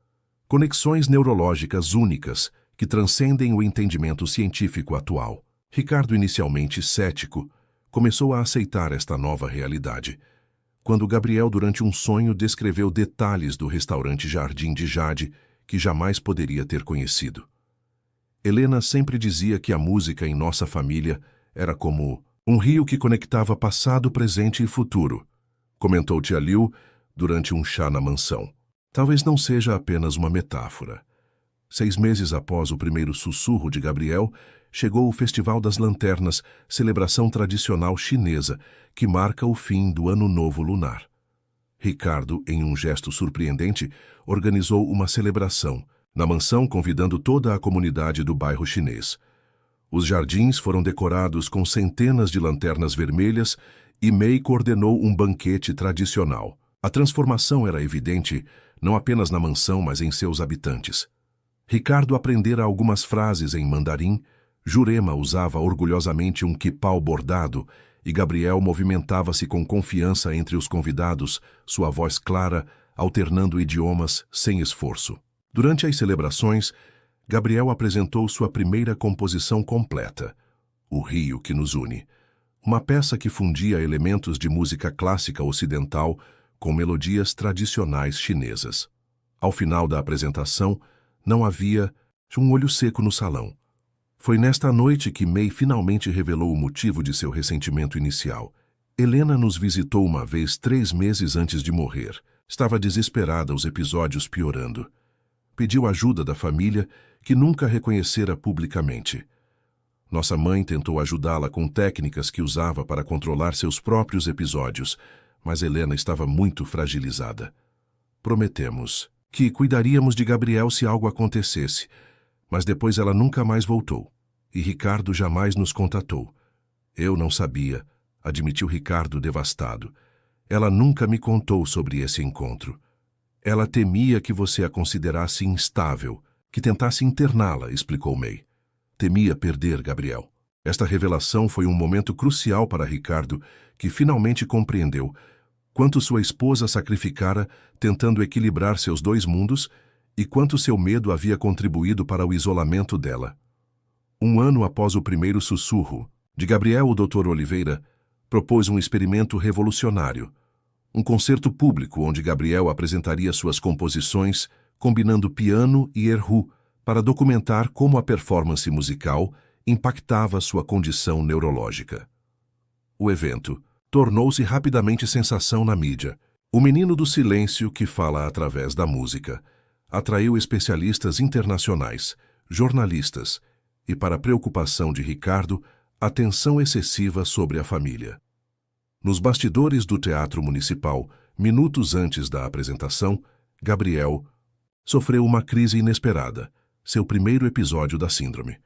Conexões neurológicas únicas que transcendem o entendimento científico atual. Ricardo, inicialmente cético, começou a aceitar esta nova realidade. Quando Gabriel, durante um sonho, descreveu detalhes do restaurante Jardim de Jade que jamais poderia ter conhecido. Helena sempre dizia que a música em nossa família era como um rio que conectava passado, presente e futuro, comentou Tia Liu durante um chá na mansão. Talvez não seja apenas uma metáfora. 6 meses após o primeiro sussurro de Gabriel, chegou o Festival das Lanternas, celebração tradicional chinesa que marca o fim do Ano Novo Lunar. Ricardo, em um gesto surpreendente, organizou uma celebração na mansão, convidando toda a comunidade do bairro chinês. Os jardins foram decorados com centenas de lanternas vermelhas e Mei coordenou um banquete tradicional. A transformação era evidente não apenas na mansão, mas em seus habitantes. Ricardo aprendera algumas frases em mandarim, Jurema usava orgulhosamente um quipau bordado e Gabriel movimentava-se com confiança entre os convidados, sua voz clara, alternando idiomas sem esforço. Durante as celebrações, Gabriel apresentou sua primeira composição completa, O Rio que nos une, uma peça que fundia elementos de música clássica ocidental com melodias tradicionais chinesas. Ao final da apresentação, não havia um olho seco no salão. Foi nesta noite que Mei finalmente revelou o motivo de seu ressentimento inicial. Helena nos visitou uma vez 3 meses antes de morrer. Estava desesperada, os episódios piorando. Pediu ajuda da família, que nunca a reconhecera publicamente. Nossa mãe tentou ajudá-la com técnicas que usava para controlar seus próprios episódios, mas Helena estava muito fragilizada. Prometemos que cuidaríamos de Gabriel se algo acontecesse, mas depois ela nunca mais voltou, e Ricardo jamais nos contatou. Eu não sabia, admitiu Ricardo devastado. Ela nunca me contou sobre esse encontro. Ela temia que você a considerasse instável, que tentasse interná-la, explicou Mei. Temia perder Gabriel. Esta revelação foi um momento crucial para Ricardo, que finalmente compreendeu quanto sua esposa sacrificara tentando equilibrar seus 2 mundos e quanto seu medo havia contribuído para o isolamento dela. 1 ano após o primeiro sussurro de Gabriel, o Dr. Oliveira propôs um experimento revolucionário, um concerto público onde Gabriel apresentaria suas composições combinando piano e erhu para documentar como a performance musical impactava sua condição neurológica. O evento tornou-se rapidamente sensação na mídia. O menino do silêncio que fala através da música atraiu especialistas internacionais, jornalistas e, para a preocupação de Ricardo, atenção excessiva sobre a família. Nos bastidores do Teatro Municipal, minutos antes da apresentação, Gabriel sofreu uma crise inesperada, seu primeiro episódio da síndrome.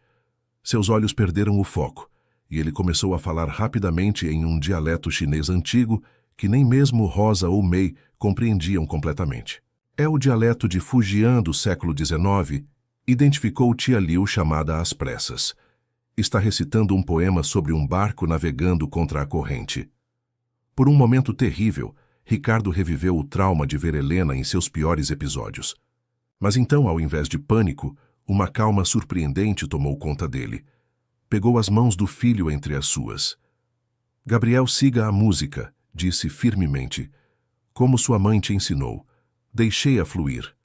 Seus olhos perderam o foco e ele começou a falar rapidamente em um dialeto chinês antigo que nem mesmo Rosa ou Mei compreendiam completamente. É o dialeto de Fujian do século XIX, identificou Tia Liu chamada às pressas. Está recitando um poema sobre um barco navegando contra a corrente. Por um momento terrível, Ricardo reviveu o trauma de ver Helena em seus piores episódios. Mas então, ao invés de pânico, uma calma surpreendente tomou conta dele. Pegou as mãos do filho entre as suas. Gabriel, siga a música, disse firmemente. Como sua mãe te ensinou. Deixei-a fluir.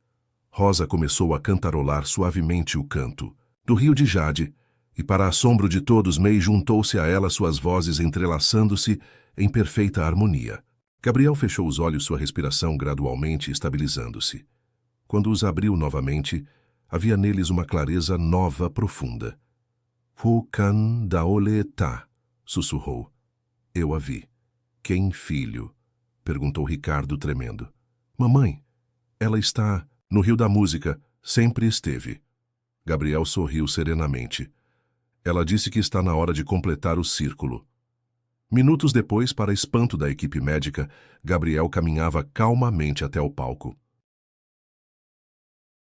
Rosa começou a cantarolar suavemente o canto do Rio de Jade, e para assombro de todos, Mei juntou-se a ela, suas vozes entrelaçando-se em perfeita harmonia. Gabriel fechou os olhos, sua respiração gradualmente estabilizando-se. Quando os abriu novamente, havia neles uma clareza nova, profunda. Hu Kan Daole Ta, sussurrou. Eu a vi. Quem, filho? Perguntou Ricardo, tremendo. Mamãe, ela está no Rio da Música, sempre esteve. Gabriel sorriu serenamente. Ela disse que está na hora de completar o círculo. Minutos depois, para espanto da equipe médica, Gabriel caminhava calmamente até o palco.